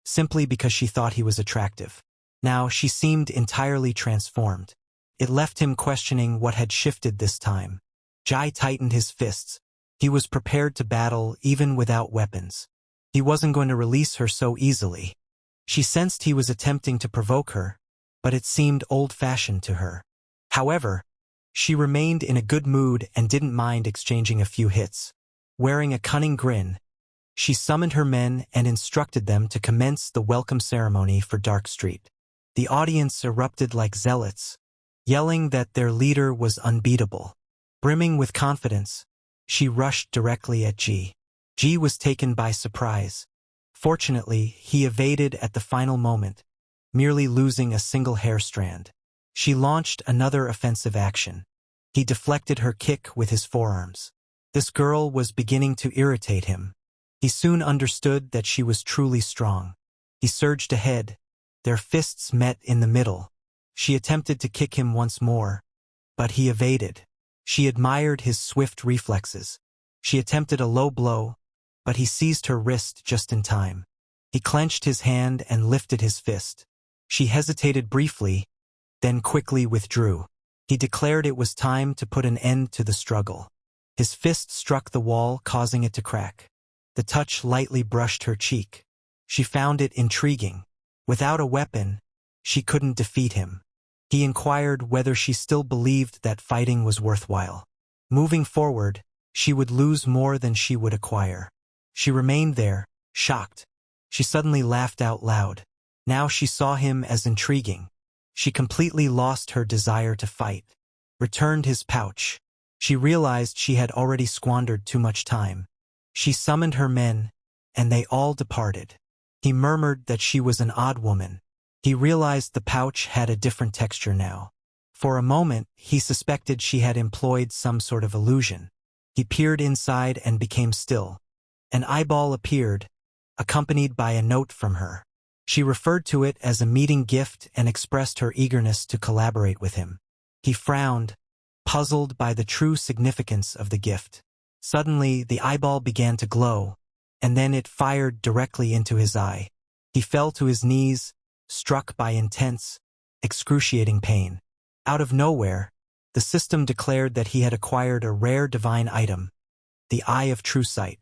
simply because she thought he was attractive. Now, she seemed entirely transformed. It left him questioning what had shifted this time. Jai tightened his fists. He was prepared to battle even without weapons. He wasn't going to release her so easily. She sensed he was attempting to provoke her, but it seemed old-fashioned to her. However, she remained in a good mood and didn't mind exchanging a few hits. Wearing a cunning grin, she summoned her men and instructed them to commence the welcome ceremony for Dark Street. The audience erupted like zealots, yelling that their leader was unbeatable. Brimming with confidence, she rushed directly at Ji. Ji was taken by surprise. Fortunately, he evaded at the final moment, merely losing a single hair strand. She launched another offensive action. He deflected her kick with his forearms. This girl was beginning to irritate him. He soon understood that she was truly strong. He surged ahead. Their fists met in the middle. She attempted to kick him once more, but he evaded. She admired his swift reflexes. She attempted a low blow, but he seized her wrist just in time. He clenched his hand and lifted his fist. She hesitated briefly, then quickly withdrew. He declared it was time to put an end to the struggle. His fist struck the wall, causing it to crack. The touch lightly brushed her cheek. She found it intriguing. Without a weapon, she couldn't defeat him. He inquired whether she still believed that fighting was worthwhile. Moving forward, she would lose more than she would acquire. She remained there, shocked. She suddenly laughed out loud. Now she saw him as intriguing. She completely lost her desire to fight. Returned his pouch. She realized she had already squandered too much time. She summoned her men, and they all departed. He murmured that she was an odd woman. He realized the pouch had a different texture now. For a moment, he suspected she had employed some sort of illusion. He peered inside and became still. An eyeball appeared, accompanied by a note from her. She referred to it as a meeting gift and expressed her eagerness to collaborate with him. He frowned, puzzled by the true significance of the gift. Suddenly, the eyeball began to glow, and then it fired directly into his eye. He fell to his knees, struck by intense, excruciating pain. Out of nowhere, the system declared that he had acquired a rare divine item, the Eye of True Sight.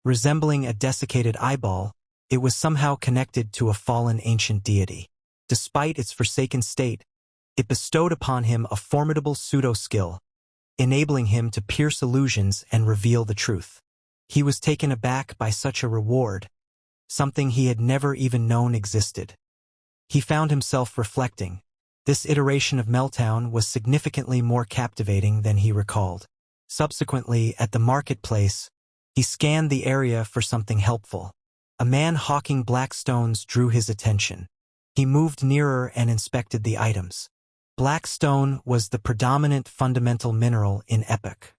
Resembling a desiccated eyeball, it was somehow connected to a fallen ancient deity. Despite its forsaken state, it bestowed upon him a formidable pseudo-skill, enabling him to pierce illusions and reveal the truth. He was taken aback by such a reward, something he had never even known existed. He found himself reflecting. This iteration of Meltdown was significantly more captivating than he recalled. Subsequently, at the marketplace, he scanned the area for something helpful. A man hawking black stones drew his attention. He moved nearer and inspected the items. Black stone was the predominant fundamental mineral in Epic.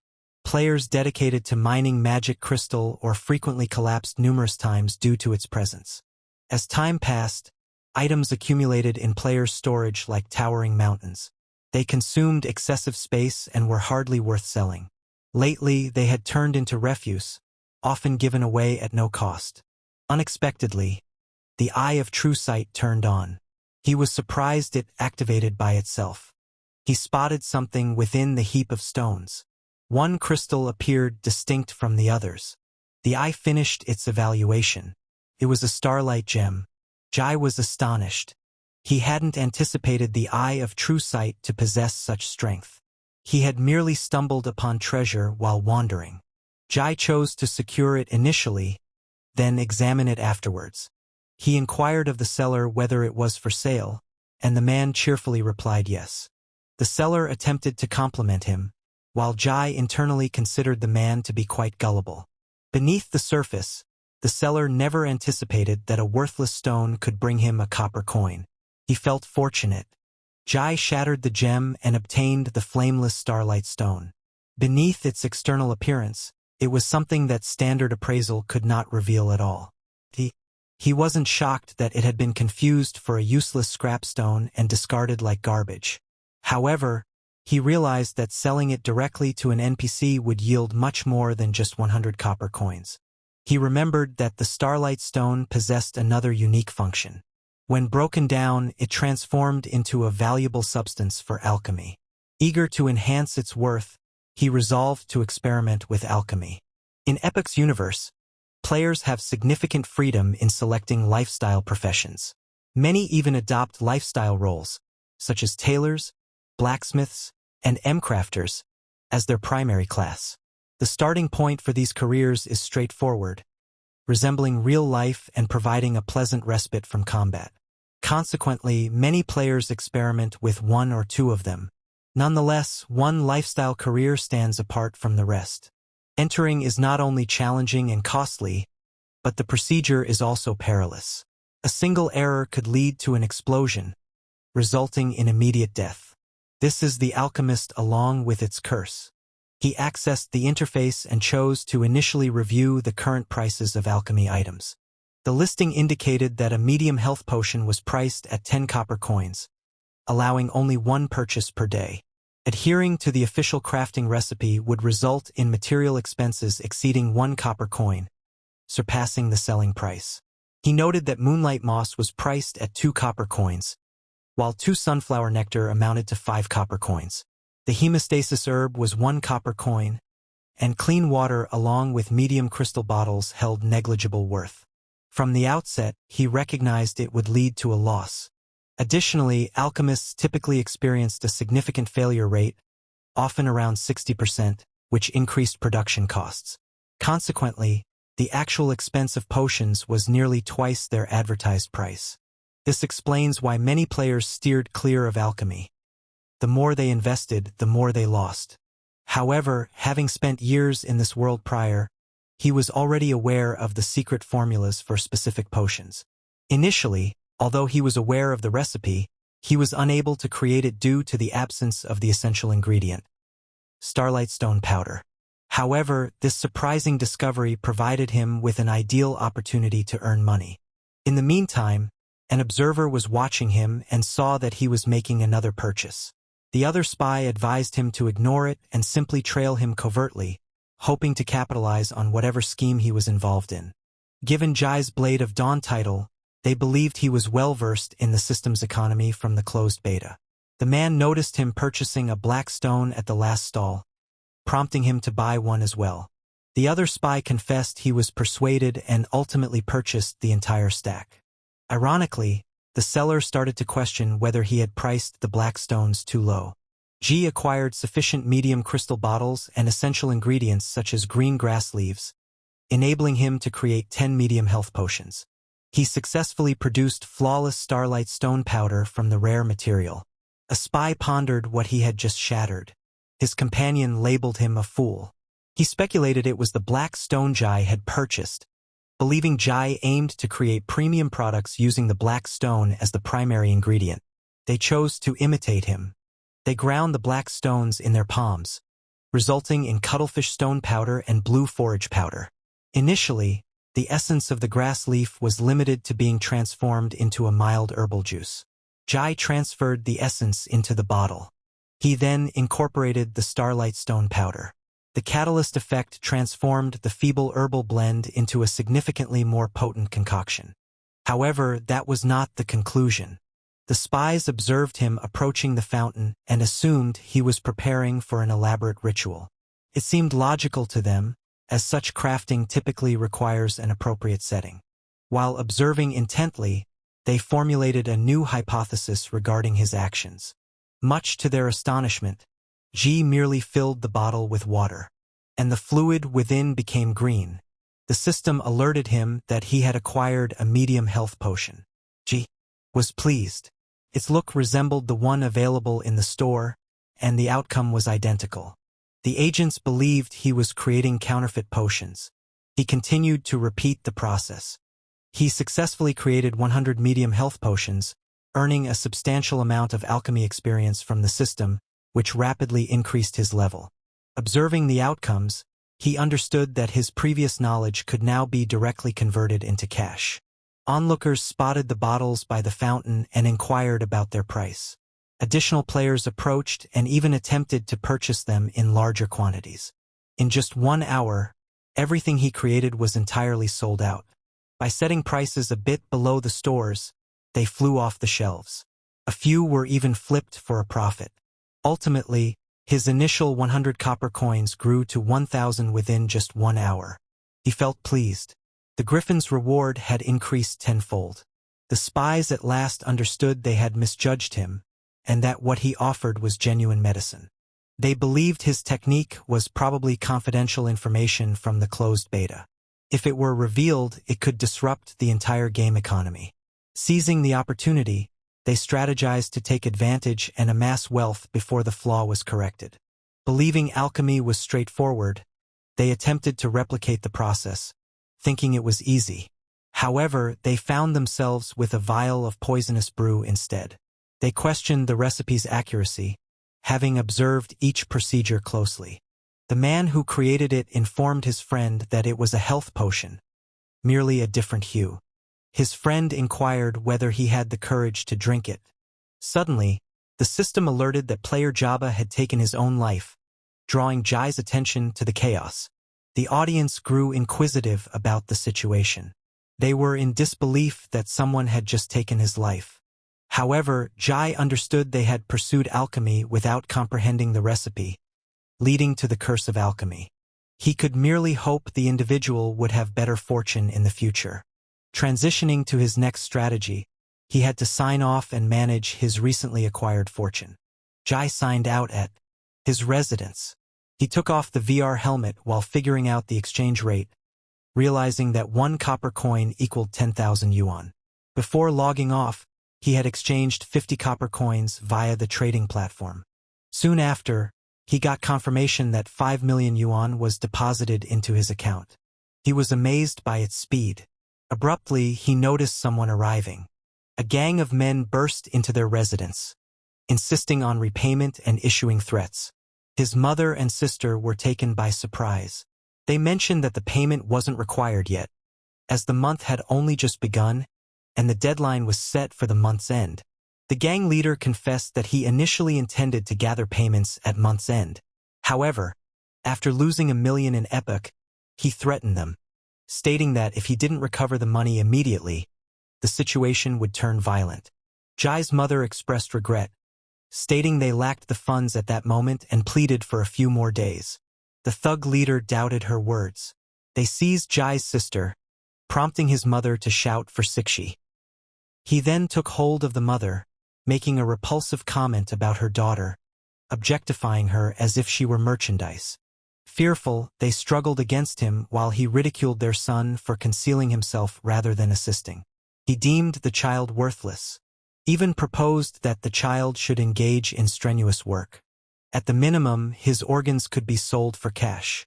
Players dedicated to mining magic crystal or frequently collapsed numerous times due to its presence. As time passed, items accumulated in players' storage like towering mountains. They consumed excessive space and were hardly worth selling. Lately, they had turned into refuse, often given away at no cost. Unexpectedly, the Eye of True Sight turned on. He was surprised it activated by itself. He spotted something within the heap of stones. One crystal appeared distinct from the others. The eye finished its evaluation. It was a starlight gem. Jai was astonished. He hadn't anticipated the Eye of True Sight to possess such strength. He had merely stumbled upon treasure while wandering. Jai chose to secure it initially, then examine it afterwards. He inquired of the seller whether it was for sale, and the man cheerfully replied yes. The seller attempted to compliment him, while Jai internally considered the man to be quite gullible. Beneath the surface, the seller never anticipated that a worthless stone could bring him a copper coin. He felt fortunate. Jai shattered the gem and obtained the flameless starlight stone. Beneath its external appearance, it was something that standard appraisal could not reveal at all. He wasn't shocked that it had been confused for a useless scrap stone and discarded like garbage. However, he realized that selling it directly to an NPC would yield much more than just 100 copper coins. He remembered that the starlight stone possessed another unique function. When broken down, it transformed into a valuable substance for alchemy. Eager to enhance its worth, he resolved to experiment with alchemy. In Epic's universe, players have significant freedom in selecting lifestyle professions. Many even adopt lifestyle roles, such as tailors, blacksmiths, and M-crafters, as their primary class. The starting point for these careers is straightforward, resembling real life and providing a pleasant respite from combat. Consequently, many players experiment with one or two of them. Nonetheless, one lifestyle career stands apart from the rest. Entering is not only challenging and costly, but the procedure is also perilous. A single error could lead to an explosion, resulting in immediate death. This is the alchemist along with its curse. He accessed the interface and chose to initially review the current prices of alchemy items. The listing indicated that a medium health potion was priced at 10 copper coins, allowing only one purchase per day. Adhering to the official crafting recipe would result in material expenses exceeding 1 copper coin, surpassing the selling price. He noted that moonlight moss was priced at 2 copper coins, while 2 sunflower nectar amounted to 5 copper coins. The hemostasis herb was 1 copper coin, and clean water along with medium crystal bottles held negligible worth. From the outset, he recognized it would lead to a loss. Additionally, alchemists typically experienced a significant failure rate, often around 60%, which increased production costs. Consequently, the actual expense of potions was nearly twice their advertised price. This explains why many players steered clear of alchemy. The more they invested, the more they lost. However, having spent years in this world prior, he was already aware of the secret formulas for specific potions. Initially, although he was aware of the recipe, he was unable to create it due to the absence of the essential ingredient, Starlight Stone Powder. However, this surprising discovery provided him with an ideal opportunity to earn money. In the meantime, an observer was watching him and saw that he was making another purchase. The other spy advised him to ignore it and simply trail him covertly, hoping to capitalize on whatever scheme he was involved in. Given Jai's Blade of Dawn title, they believed he was well-versed in the system's economy from the closed beta. The man noticed him purchasing a black stone at the last stall, prompting him to buy one as well. The other spy confessed he was persuaded and ultimately purchased the entire stack. Ironically, the seller started to question whether he had priced the black stones too low. Ji acquired sufficient medium crystal bottles and essential ingredients such as green grass leaves, enabling him to create 10 medium health potions. He successfully produced flawless Starlight Stone Powder from the rare material. A spy pondered what he had just shattered. His companion labeled him a fool. He speculated it was the black stone Jai had purchased, believing Jai aimed to create premium products using the black stone as the primary ingredient. They chose to imitate him. They ground the black stones in their palms, resulting in cuttlefish stone powder and blue forage powder. Initially, the essence of the grass leaf was limited to being transformed into a mild herbal juice. Jai transferred the essence into the bottle. He then incorporated the Starlight Stone Powder. The catalyst effect transformed the feeble herbal blend into a significantly more potent concoction. However, that was not the conclusion. The spies observed him approaching the fountain and assumed he was preparing for an elaborate ritual. It seemed logical to them, as such crafting typically requires an appropriate setting. While observing intently, they formulated a new hypothesis regarding his actions. Much to their astonishment, Ji merely filled the bottle with water, and the fluid within became green. The system alerted him that he had acquired a medium health potion. Ji was pleased. Its look resembled the one available in the store, and the outcome was identical. The agents believed he was creating counterfeit potions. He continued to repeat the process. He successfully created 100 medium health potions, earning a substantial amount of alchemy experience from the system, which rapidly increased his level. Observing the outcomes, he understood that his previous knowledge could now be directly converted into cash. Onlookers spotted the bottles by the fountain and inquired about their price. Additional players approached and even attempted to purchase them in larger quantities. In just 1 hour, everything he created was entirely sold out. By setting prices a bit below the stores, they flew off the shelves. A few were even flipped for a profit. Ultimately, his initial 100 copper coins grew to 1,000 within just 1 hour. He felt pleased. The Griffin's reward had increased tenfold. The spies at last understood they had misjudged him, and that what he offered was genuine medicine. They believed his technique was probably confidential information from the closed beta. If it were revealed, it could disrupt the entire game economy. Seizing the opportunity, they strategized to take advantage and amass wealth before the flaw was corrected. Believing alchemy was straightforward, they attempted to replicate the process, thinking it was easy. However, they found themselves with a vial of poisonous brew instead. They questioned the recipe's accuracy, having observed each procedure closely. The man who created it informed his friend that it was a health potion, merely a different hue. His friend inquired whether he had the courage to drink it. Suddenly, The system alerted that player Jabba had taken his own life, drawing Jai's attention to the chaos. The audience grew inquisitive about the situation. They were in disbelief that someone had just taken his life. However, Jai understood they had pursued alchemy without comprehending the recipe, leading to the curse of alchemy. He could merely hope the individual would have better fortune in the future. Transitioning to his next strategy, he had to sign off and manage his recently acquired fortune. Jai signed out at his residence. He took off the VR helmet while figuring out the exchange rate, realizing that 1 copper coin equaled 10,000 yuan. Before logging off, he had exchanged 50 copper coins via the trading platform. Soon after, he got confirmation that 5 million yuan was deposited into his account. He was amazed by its speed. Abruptly, he noticed someone arriving. A gang of men burst into their residence, insisting on repayment and issuing threats. His mother and sister were taken by surprise. They mentioned that the payment wasn't required yet, as the month had only just begun, and the deadline was set for the month's end. The gang leader confessed that he initially intended to gather payments at month's end. However, after losing 1 million in Epoch, he threatened them, stating that if he didn't recover the money immediately, the situation would turn violent. Jai's mother expressed regret, stating they lacked the funds at that moment and pleaded for a few more days. The thug leader doubted her words. They seized Jai's sister, prompting his mother to shout for Sixi. He then took hold of the mother, making a repulsive comment about her daughter, objectifying her as if she were merchandise. Fearful, they struggled against him while he ridiculed their son for concealing himself rather than assisting. He deemed the child worthless, even proposed that the child should engage in strenuous work. At the minimum, his organs could be sold for cash.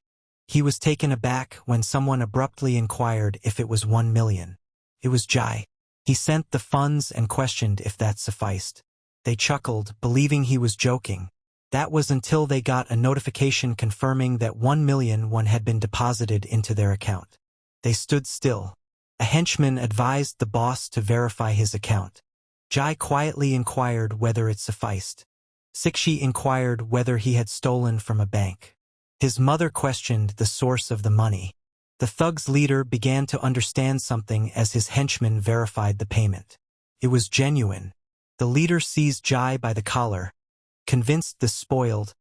He was taken aback when someone abruptly inquired if it was 1 million. It was Jai. He sent the funds and questioned if that sufficed. They chuckled, believing he was joking. That was until they got a notification confirming that 1 million won had been deposited into their account. They stood still. A henchman advised the boss to verify his account. Jai quietly inquired whether it sufficed. Sixi inquired whether he had stolen from a bank. His mother questioned the source of the money. The thug's leader began to understand something as his henchman verified the payment. It was genuine. The leader seized Jai by the collar, convinced the spoiled,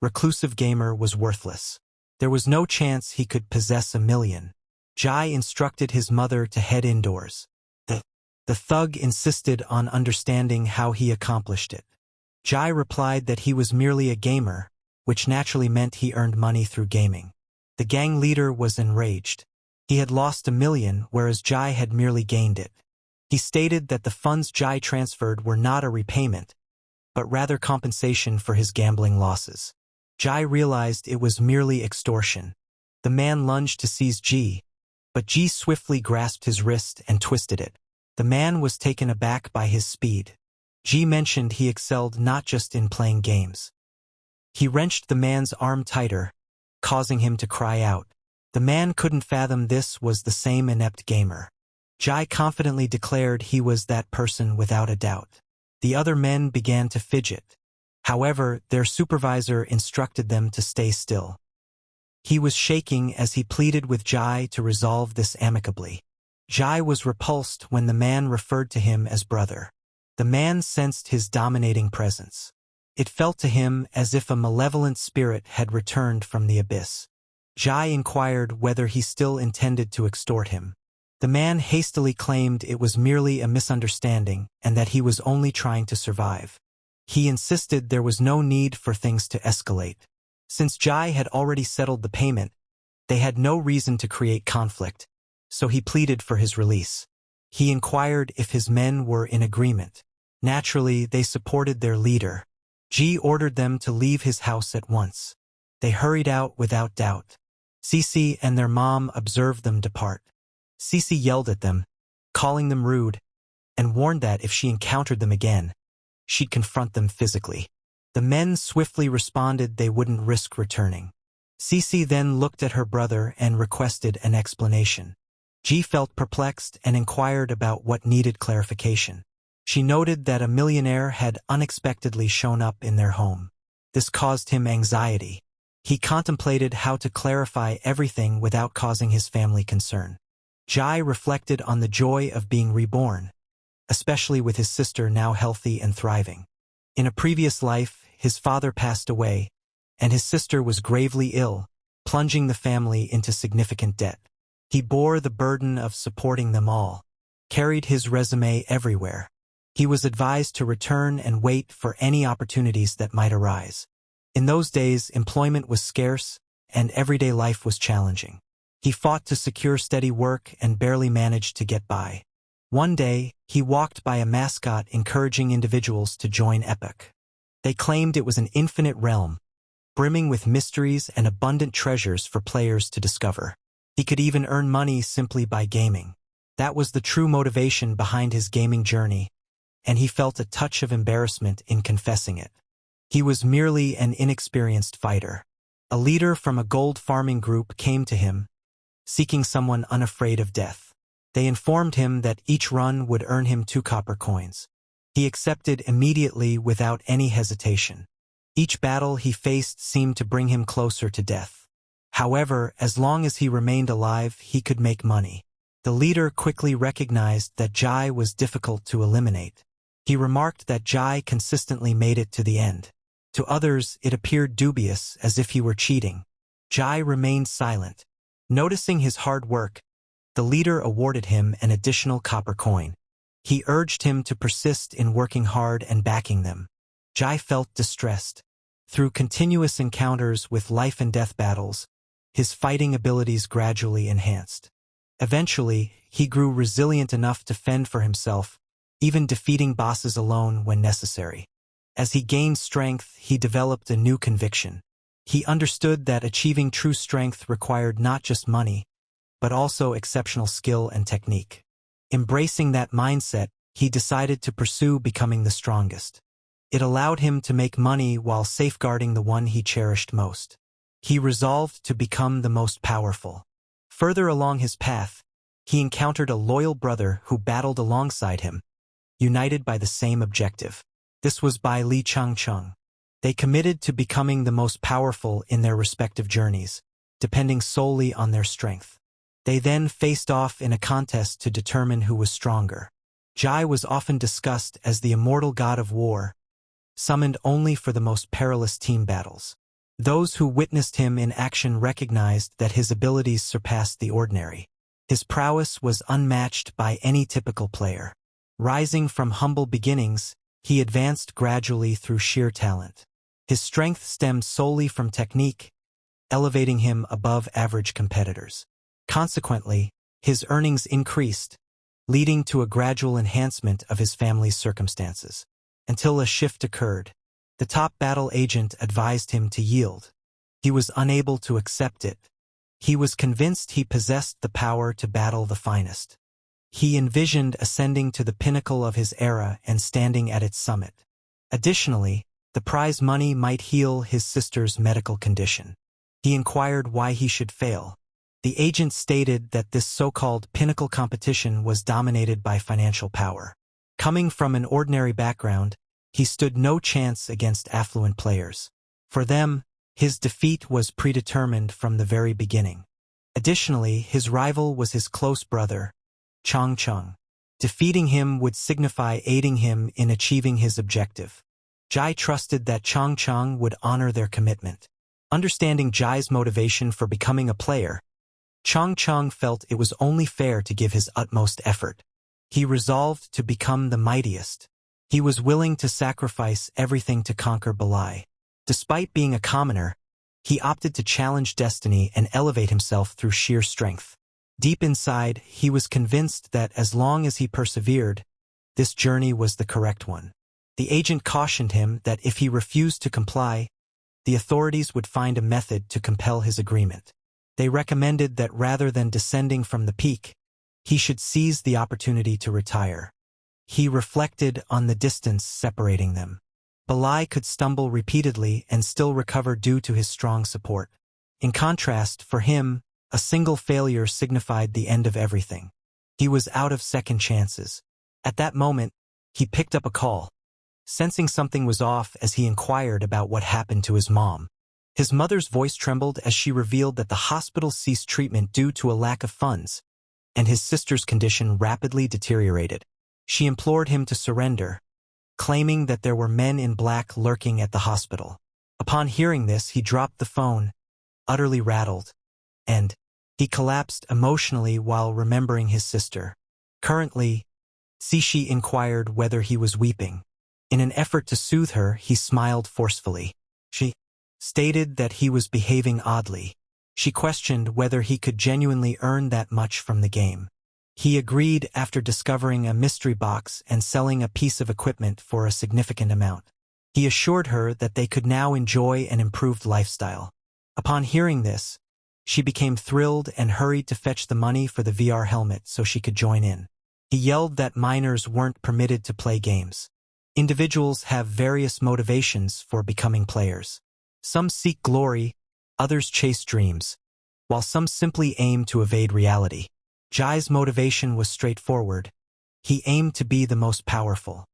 reclusive gamer was worthless. There was no chance he could possess 1 million. Jai instructed his mother to head indoors. The thug insisted on understanding how he accomplished it. Jai replied that he was merely a gamer, which naturally meant he earned money through gaming. The gang leader was enraged. He had lost 1 million, whereas Jai had merely gained it. He stated that the funds Jai transferred were not a repayment, but rather compensation for his gambling losses. Jai realized it was merely extortion. The man lunged to seize Ji, but Ji swiftly grasped his wrist and twisted it. The man was taken aback by his speed. Ji mentioned he excelled not just in playing games. He wrenched the man's arm tighter, causing him to cry out. The man couldn't fathom this was the same inept gamer. Jai confidently declared he was that person without a doubt. The other men began to fidget. However, their supervisor instructed them to stay still. He was shaking as he pleaded with Jai to resolve this amicably. Jai was repulsed when the man referred to him as brother. The man sensed his dominating presence. It felt to him as if a malevolent spirit had returned from the abyss. Jai inquired whether he still intended to extort him. The man hastily claimed it was merely a misunderstanding and that he was only trying to survive. He insisted there was no need for things to escalate. Since Jai had already settled the payment, they had no reason to create conflict, so he pleaded for his release. He inquired if his men were in agreement. Naturally, they supported their leader. Ji ordered them to leave his house at once. They hurried out without doubt. Sisi and their mom observed them depart. Sisi yelled at them, calling them rude, and warned that if she encountered them again, she'd confront them physically. The men swiftly responded they wouldn't risk returning. Sisi then looked at her brother and requested an explanation. Ji felt perplexed and inquired about what needed clarification. She noted that a millionaire had unexpectedly shown up in their home. This caused him anxiety. He contemplated how to clarify everything without causing his family concern. Jai reflected on the joy of being reborn, especially with his sister now healthy and thriving. In a previous life, his father passed away, and his sister was gravely ill, plunging the family into significant debt. He bore the burden of supporting them all, carried his resume everywhere. He was advised to return and wait for any opportunities that might arise. In those days, employment was scarce, and everyday life was challenging. He fought to secure steady work and barely managed to get by. One day, he walked by a mascot encouraging individuals to join Epic. They claimed it was an infinite realm, brimming with mysteries and abundant treasures for players to discover. He could even earn money simply by gaming. That was the true motivation behind his gaming journey, and he felt a touch of embarrassment in confessing it. He was merely an inexperienced fighter. A leader from a gold farming group came to him, seeking someone unafraid of death. They informed him that each run would earn him 2 copper coins. He accepted immediately without any hesitation. Each battle he faced seemed to bring him closer to death. However, as long as he remained alive, he could make money. The leader quickly recognized that Jai was difficult to eliminate. He remarked that Jai consistently made it to the end. To others, it appeared dubious, as if he were cheating. Jai remained silent. Noticing his hard work, the leader awarded him an additional copper coin. He urged him to persist in working hard and backing them. Jai felt distressed. Through continuous encounters with life-and-death battles, his fighting abilities gradually enhanced. Eventually, he grew resilient enough to fend for himself, even defeating bosses alone when necessary. As he gained strength, he developed a new conviction. He understood that achieving true strength required not just money, but also exceptional skill and technique. Embracing that mindset, he decided to pursue becoming the strongest. It allowed him to make money while safeguarding the one he cherished most. He resolved to become the most powerful. Further along his path, he encountered a loyal brother who battled alongside him, united by the same objective. This was Bai Li Changcheng. They committed to becoming the most powerful in their respective journeys, depending solely on their strength. They then faced off in a contest to determine who was stronger. Jai was often discussed as the immortal god of war, summoned only for the most perilous team battles. Those who witnessed him in action recognized that his abilities surpassed the ordinary. His prowess was unmatched by any typical player. Rising from humble beginnings, he advanced gradually through sheer talent. His strength stemmed solely from technique, elevating him above average competitors. Consequently, his earnings increased, leading to a gradual enhancement of his family's circumstances. Until a shift occurred. The top battle agent advised him to yield. He was unable to accept it. He was convinced he possessed the power to battle the finest. He envisioned ascending to the pinnacle of his era and standing at its summit. Additionally, the prize money might heal his sister's medical condition. He inquired why he should fail. The agent stated that this so-called pinnacle competition was dominated by financial power. Coming from an ordinary background, he stood no chance against affluent players. For them, his defeat was predetermined from the very beginning. Additionally, his rival was his close brother, Changcheng. Defeating him would signify aiding him in achieving his objective. Jai trusted that Changcheng would honor their commitment. Understanding Jai's motivation for becoming a player, Changcheng felt it was only fair to give his utmost effort. He resolved to become the mightiest. He was willing to sacrifice everything to conquer Balai. Despite being a commoner, he opted to challenge destiny and elevate himself through sheer strength. Deep inside, he was convinced that as long as he persevered, this journey was the correct one. The agent cautioned him that if he refused to comply, the authorities would find a method to compel his agreement. They recommended that rather than descending from the peak, he should seize the opportunity to retire. He reflected on the distance separating them. Balai could stumble repeatedly and still recover due to his strong support. In contrast, for him, a single failure signified the end of everything. He was out of second chances. At that moment, He picked up a call, sensing something was off as he inquired about what happened to his mom. His mother's voice trembled as she revealed that the hospital ceased treatment due to a lack of funds, and his sister's condition rapidly deteriorated. She implored him to surrender, claiming that there were men in black lurking at the hospital. Upon hearing this, he dropped the phone, utterly rattled, and he collapsed emotionally while remembering his sister. Currently, Cixi inquired whether he was weeping. In an effort to soothe her, he smiled forcefully. She stated that he was behaving oddly. She questioned whether he could genuinely earn that much from the game. He agreed after discovering a mystery box and selling a piece of equipment for a significant amount. He assured her that they could now enjoy an improved lifestyle. Upon hearing this, she became thrilled and hurried to fetch the money for the VR helmet so she could join in. He yelled that minors weren't permitted to play games. Individuals have various motivations for becoming players. Some seek glory, others chase dreams, while some simply aim to evade reality. Jai's motivation was straightforward. He aimed to be the most powerful.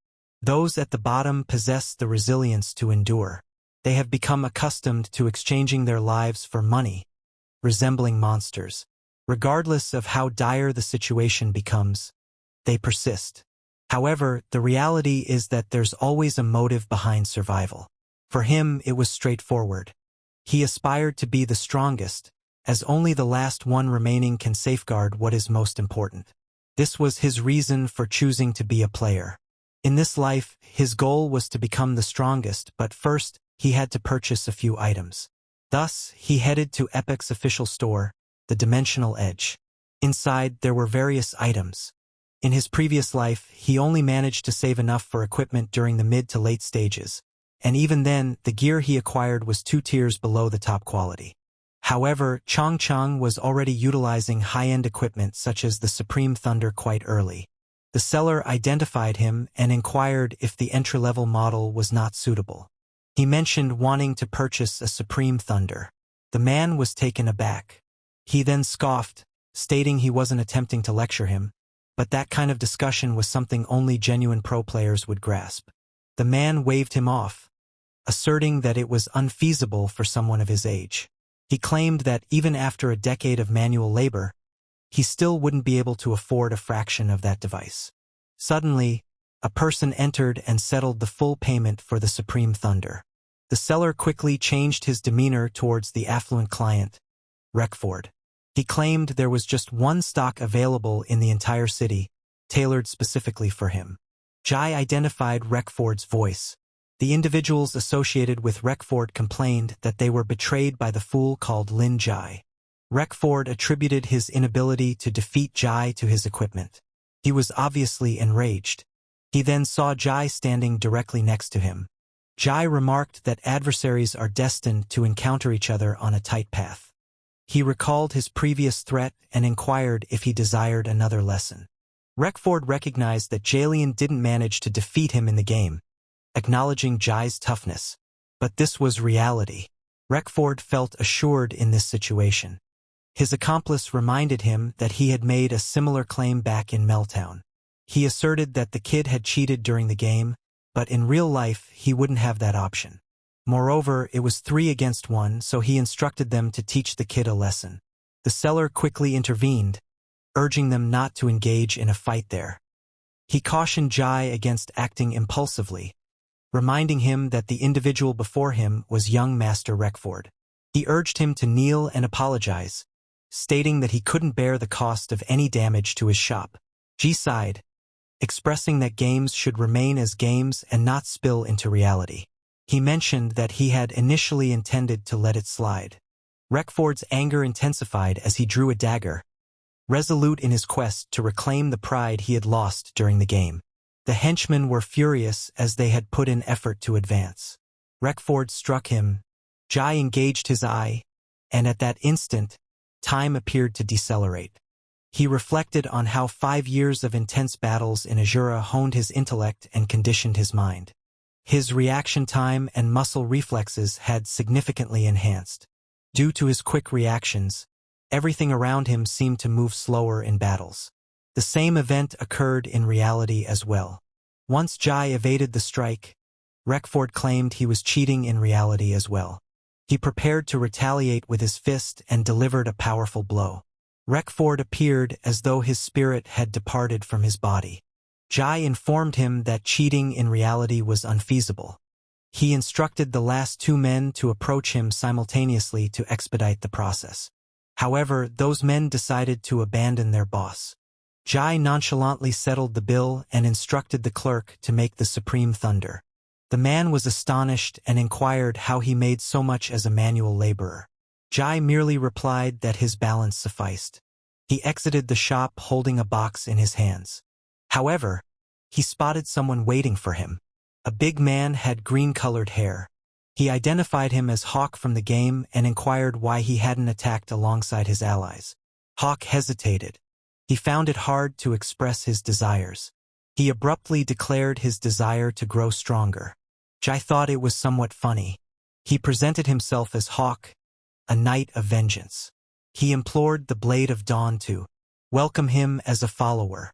Those at the bottom possess the resilience to endure. They have become accustomed to exchanging their lives for money, resembling monsters. Regardless of how dire the situation becomes, they persist. However, the reality is that there's always a motive behind survival. For him, it was straightforward. He aspired to be the strongest, as only the last one remaining can safeguard what is most important. This was his reason for choosing to be a player. In this life, his goal was to become the strongest, but first, he had to purchase a few items. Thus, he headed to Epic's official store, the Dimensional Edge. Inside, there were various items. In his previous life, he only managed to save enough for equipment during the mid to late stages, and even then, the gear he acquired was 2 tiers below the top quality. However, Chong Chong was already utilizing high-end equipment such as the Supreme Thunder quite early. The seller identified him and inquired if the entry-level model was not suitable. He mentioned wanting to purchase a Supreme Thunder. The man was taken aback. He then scoffed, stating he wasn't attempting to lecture him, but that kind of discussion was something only genuine pro players would grasp. The man waved him off, asserting that it was unfeasible for someone of his age. He claimed that even after a decade of manual labor, he still wouldn't be able to afford a fraction of that device. Suddenly, a person entered and settled the full payment for the Supreme Thunder. The seller quickly changed his demeanor towards the affluent client, Reckford. He claimed there was just one stock available in the entire city, tailored specifically for him. Jai identified Reckford's voice. The individuals associated with Reckford complained that they were betrayed by the fool called Lin Jai. Reckford attributed his inability to defeat Jai to his equipment. He was obviously enraged. He then saw Jai standing directly next to him. Jai remarked that adversaries are destined to encounter each other on a tight path. He recalled his previous threat and inquired if he desired another lesson. Reckford recognized that Jalian didn't manage to defeat him in the game, acknowledging Jai's toughness. But this was reality. Reckford felt assured in this situation. His accomplice reminded him that he had made a similar claim back in Meltown. He asserted that the kid had cheated during the game, but in real life he wouldn't have that option. Moreover, it was 3 against 1, so he instructed them to teach the kid a lesson. The seller quickly intervened, urging them not to engage in a fight there. He cautioned Jai against acting impulsively, reminding him that the individual before him was young Master Reckford. He urged him to kneel and apologize, stating that he couldn't bear the cost of any damage to his shop. Ji sighed, expressing that games should remain as games and not spill into reality. He mentioned that he had initially intended to let it slide. Reckford's anger intensified as he drew a dagger, resolute in his quest to reclaim the pride he had lost during the game. The henchmen were furious as they had put in effort to advance. Reckford struck him. Jai engaged his eye, and at that instant, time appeared to decelerate. He reflected on how 5 years of intense battles in Azura honed his intellect and conditioned his mind. His reaction time and muscle reflexes had significantly enhanced. Due to his quick reactions, everything around him seemed to move slower in battles. The same event occurred in reality as well. Once Jai evaded the strike, Reckford claimed he was cheating in reality as well. He prepared to retaliate with his fist and delivered a powerful blow. Reckford appeared as though his spirit had departed from his body. Jai informed him that cheating in reality was unfeasible. He instructed the last two men to approach him simultaneously to expedite the process. However, those men decided to abandon their boss. Jai nonchalantly settled the bill and instructed the clerk to make the supreme thunder. The man was astonished and inquired how he made so much as a manual laborer. Jai merely replied that his balance sufficed. He exited the shop holding a box in his hands. However, he spotted someone waiting for him. A big man had green-colored hair. He identified him as Hawk from the game and inquired why he hadn't attacked alongside his allies. Hawk hesitated. He found it hard to express his desires. He abruptly declared his desire to grow stronger. Jai thought it was somewhat funny. He presented himself as Hawk, a knight of vengeance. He implored the Blade of Dawn to welcome him as a follower.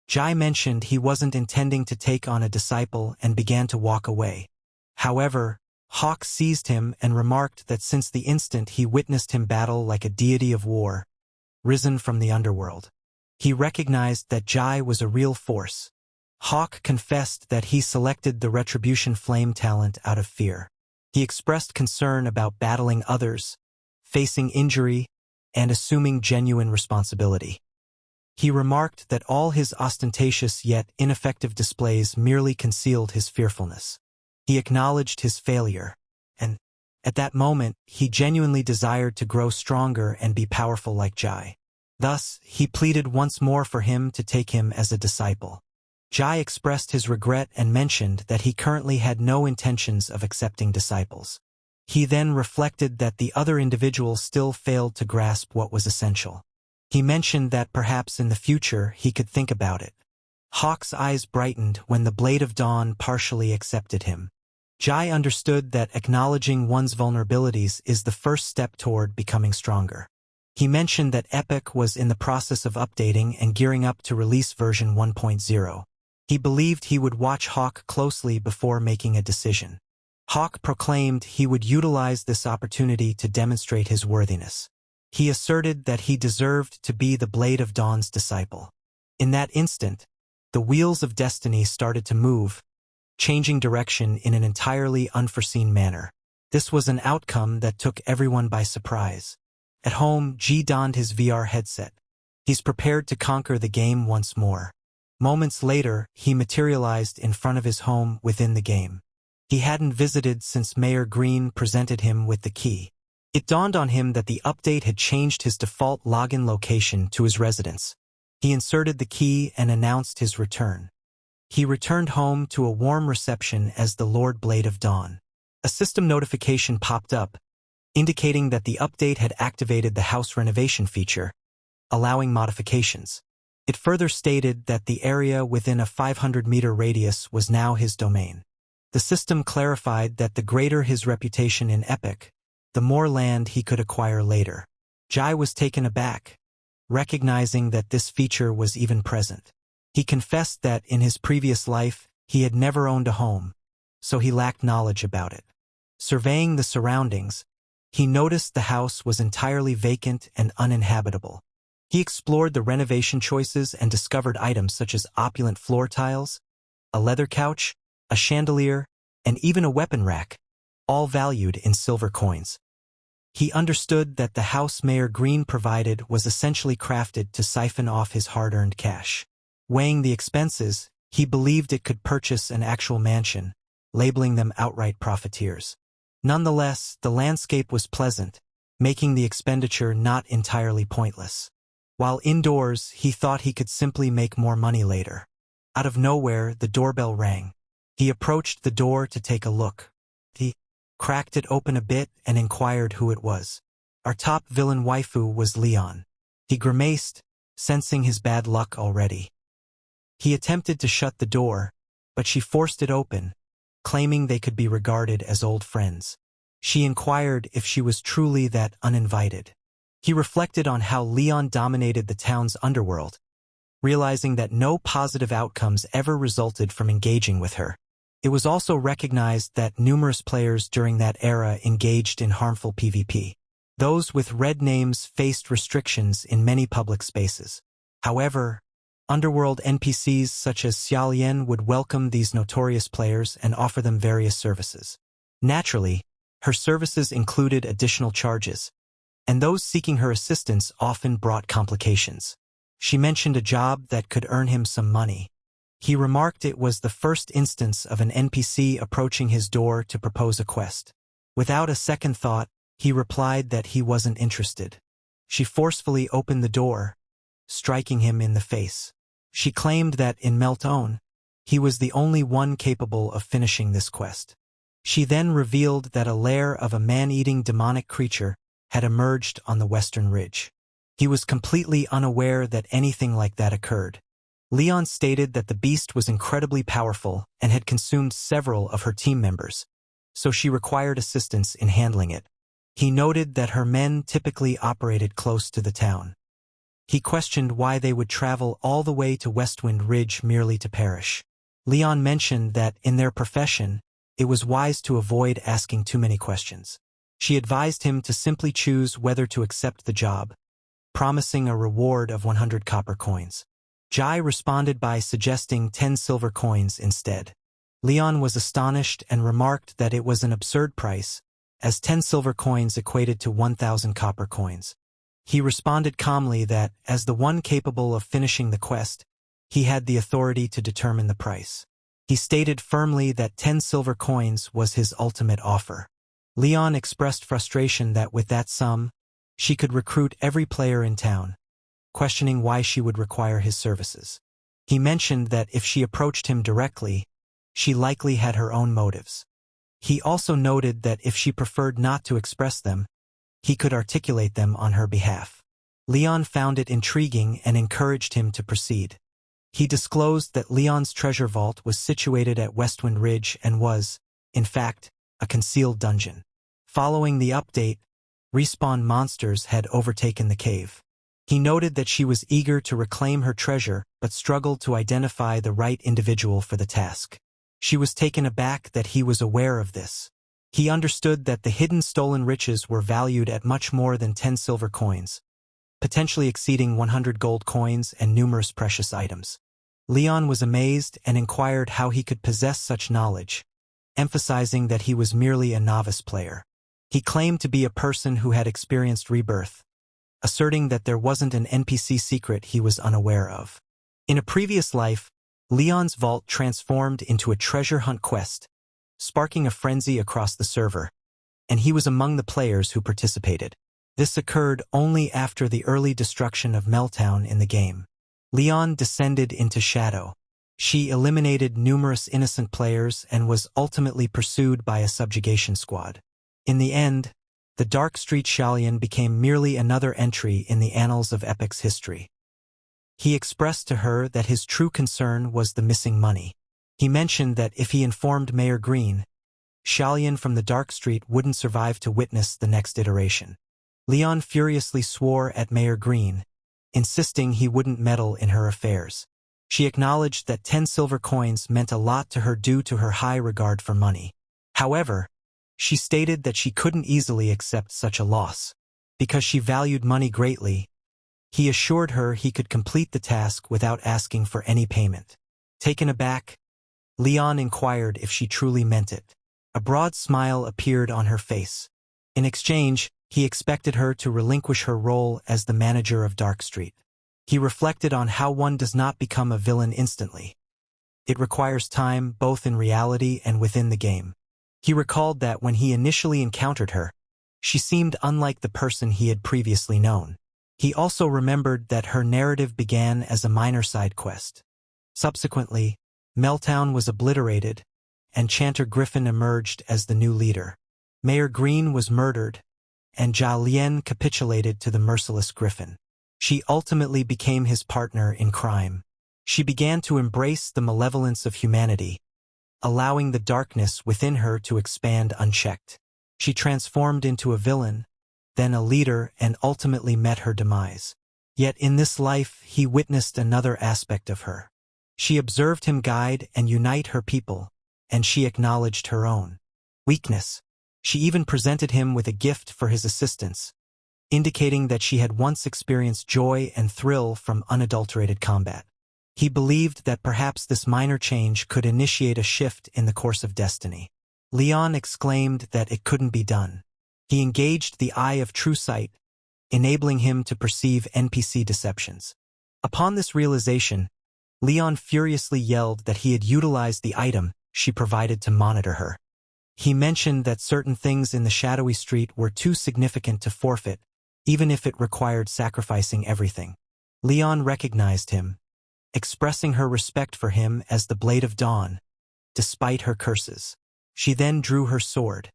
Jai mentioned he wasn't intending to take on a disciple and began to walk away. However, Hawk seized him and remarked that since the instant he witnessed him battle like a deity of war, risen from the underworld, he recognized that Jai was a real force. Hawk confessed that he selected the Retribution Flame talent out of fear. He expressed concern about battling others, facing injury, and assuming genuine responsibility. He remarked that all his ostentatious yet ineffective displays merely concealed his fearfulness. He acknowledged his failure, and, at that moment, he genuinely desired to grow stronger and be powerful like Jai. Thus, he pleaded once more for him to take him as a disciple. Jai expressed his regret and mentioned that he currently had no intentions of accepting disciples. He then reflected that the other individual still failed to grasp what was essential. He mentioned that perhaps in the future he could think about it. Hawk's eyes brightened when the Blade of Dawn partially accepted him. Jai understood that acknowledging one's vulnerabilities is the first step toward becoming stronger. He mentioned that Epic was in the process of updating and gearing up to release version 1.0. He believed he would watch Hawk closely before making a decision. Hawk proclaimed he would utilize this opportunity to demonstrate his worthiness. He asserted that he deserved to be the Blade of Dawn's disciple. In that instant, the wheels of destiny started to move, changing direction in an entirely unforeseen manner. This was an outcome that took everyone by surprise. At home, Ji donned his VR headset. He's prepared to conquer the game once more. Moments later, he materialized in front of his home within the game. He hadn't visited since Mayor Green presented him with the key. It dawned on him that the update had changed his default login location to his residence. He inserted the key and announced his return. He returned home to a warm reception as the Lord Blade of Dawn. A system notification popped up, indicating that the update had activated the house renovation feature, allowing modifications. It further stated that the area within a 500-meter radius was now his domain. The system clarified that the greater his reputation in Epic, the more land he could acquire later. Jai was taken aback, recognizing that this feature was even present. He confessed that in his previous life, he had never owned a home, so he lacked knowledge about it. Surveying the surroundings, he noticed the house was entirely vacant and uninhabitable. He explored the renovation choices and discovered items such as opulent floor tiles, a leather couch, a chandelier, and even a weapon rack, all valued in silver coins. He understood that the house Mayor Green provided was essentially crafted to siphon off his hard-earned cash. Weighing the expenses, he believed it could purchase an actual mansion, labeling them outright profiteers. Nonetheless, the landscape was pleasant, making the expenditure not entirely pointless. While indoors, he thought he could simply make more money later. Out of nowhere, the doorbell rang. He approached the door to take a look. He cracked it open a bit and inquired who it was. Our top villain waifu was Leon. He grimaced, sensing his bad luck already. He attempted to shut the door, but she forced it open, claiming they could be regarded as old friends. She inquired if she was truly that uninvited. He reflected on how Leon dominated the town's underworld, realizing that no positive outcomes ever resulted from engaging with her. It was also recognized that numerous players during that era engaged in harmful PvP. Those with red names faced restrictions in many public spaces. However, underworld NPCs such as Xiaolian would welcome these notorious players and offer them various services. Naturally, her services included additional charges, and those seeking her assistance often brought complications. She mentioned a job that could earn him some money. He remarked it was the first instance of an NPC approaching his door to propose a quest. Without a second thought, he replied that he wasn't interested. She forcefully opened the door, striking him in the face. She claimed that in Meltone, he was the only one capable of finishing this quest. She then revealed that a lair of a man-eating demonic creature had emerged on the western ridge. He was completely unaware that anything like that occurred. Leon stated that the beast was incredibly powerful and had consumed several of her team members, so she required assistance in handling it. He noted that her men typically operated close to the town. He questioned why they would travel all the way to Westwind Ridge merely to perish. Leon mentioned that, in their profession, it was wise to avoid asking too many questions. She advised him to simply choose whether to accept the job, promising a reward of 100 copper coins. Jai responded by suggesting 10 silver coins instead. Leon was astonished and remarked that it was an absurd price, as 10 silver coins equated to 1,000 copper coins. He responded calmly that, as the one capable of finishing the quest, he had the authority to determine the price. He stated firmly that 10 silver coins was his ultimate offer. Leon expressed frustration that with that sum, she could recruit every player in town, questioning why she would require his services. He mentioned that if she approached him directly, she likely had her own motives. He also noted that if she preferred not to express them, he could articulate them on her behalf. Leon found it intriguing and encouraged him to proceed. He disclosed that Leon's treasure vault was situated at Westwind Ridge and was, in fact, a concealed dungeon. Following the update, respawn monsters had overtaken the cave. He noted that she was eager to reclaim her treasure but struggled to identify the right individual for the task. She was taken aback that he was aware of this. He understood that the hidden stolen riches were valued at much more than 10 silver coins, potentially exceeding 100 gold coins and numerous precious items. Leon was amazed and inquired how he could possess such knowledge, emphasizing that he was merely a novice player. He claimed to be a person who had experienced rebirth, asserting that there wasn't an NPC secret he was unaware of. In a previous life, Leon's vault transformed into a treasure hunt quest, sparking a frenzy across the server, and he was among the players who participated. This occurred only after the early destruction of Meltdown in the game. Leon descended into shadow. She eliminated numerous innocent players and was ultimately pursued by a subjugation squad. In the end, the Dark Street Xiaolian became merely another entry in the annals of Epic's history. He expressed to her that his true concern was the missing money. He mentioned that if he informed Mayor Green, Xiaolian from the Dark Street wouldn't survive to witness the next iteration. Leon furiously swore at Mayor Green, insisting he wouldn't meddle in her affairs. She acknowledged that 10 silver coins meant a lot to her due to her high regard for money. However, she stated that she couldn't easily accept such a loss. Because she valued money greatly, he assured her he could complete the task without asking for any payment. Taken aback, Leon inquired if she truly meant it. A broad smile appeared on her face. In exchange, he expected her to relinquish her role as the manager of Dark Street. He reflected on how one does not become a villain instantly. It requires time both in reality and within the game. He recalled that when he initially encountered her, she seemed unlike the person he had previously known. He also remembered that her narrative began as a minor side quest. Subsequently, Meltdown was obliterated, and Chanter Griffin emerged as the new leader. Mayor Green was murdered, and Jia Lian capitulated to the merciless Griffin. She ultimately became his partner in crime. She began to embrace the malevolence of humanity, allowing the darkness within her to expand unchecked. She transformed into a villain, then a leader, and ultimately met her demise. Yet in this life he witnessed another aspect of her. She observed him guide and unite her people, and she acknowledged her own weakness. She even presented him with a gift for his assistance, indicating that she had once experienced joy and thrill from unadulterated combat. He believed that perhaps this minor change could initiate a shift in the course of destiny. Leon exclaimed that it couldn't be done. He engaged the Eye of True Sight, enabling him to perceive NPC deceptions. Upon this realization, Leon furiously yelled that he had utilized the item she provided to monitor her. He mentioned that certain things in the shadowy street were too significant to forfeit, even if it required sacrificing everything. Leon recognized him, expressing her respect for him as the Blade of Dawn, despite her curses. She then drew her sword.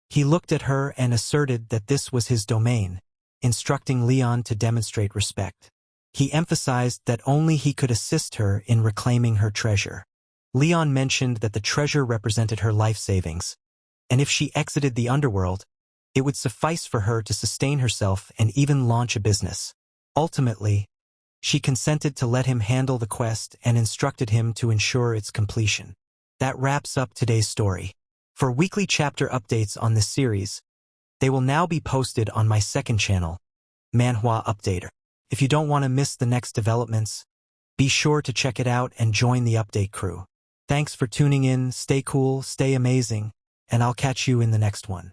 He looked at her and asserted that this was his domain, instructing Leon to demonstrate respect. He emphasized that only he could assist her in reclaiming her treasure. Leon mentioned that the treasure represented her life savings, and if she exited the underworld, it would suffice for her to sustain herself and even launch a business. Ultimately, she consented to let him handle the quest and instructed him to ensure its completion. That wraps up today's story. For weekly chapter updates on this series, they will now be posted on my second channel, Manhwa Updater. If you don't want to miss the next developments, be sure to check it out and join the update crew. Thanks for tuning in, stay cool, stay amazing, and I'll catch you in the next one.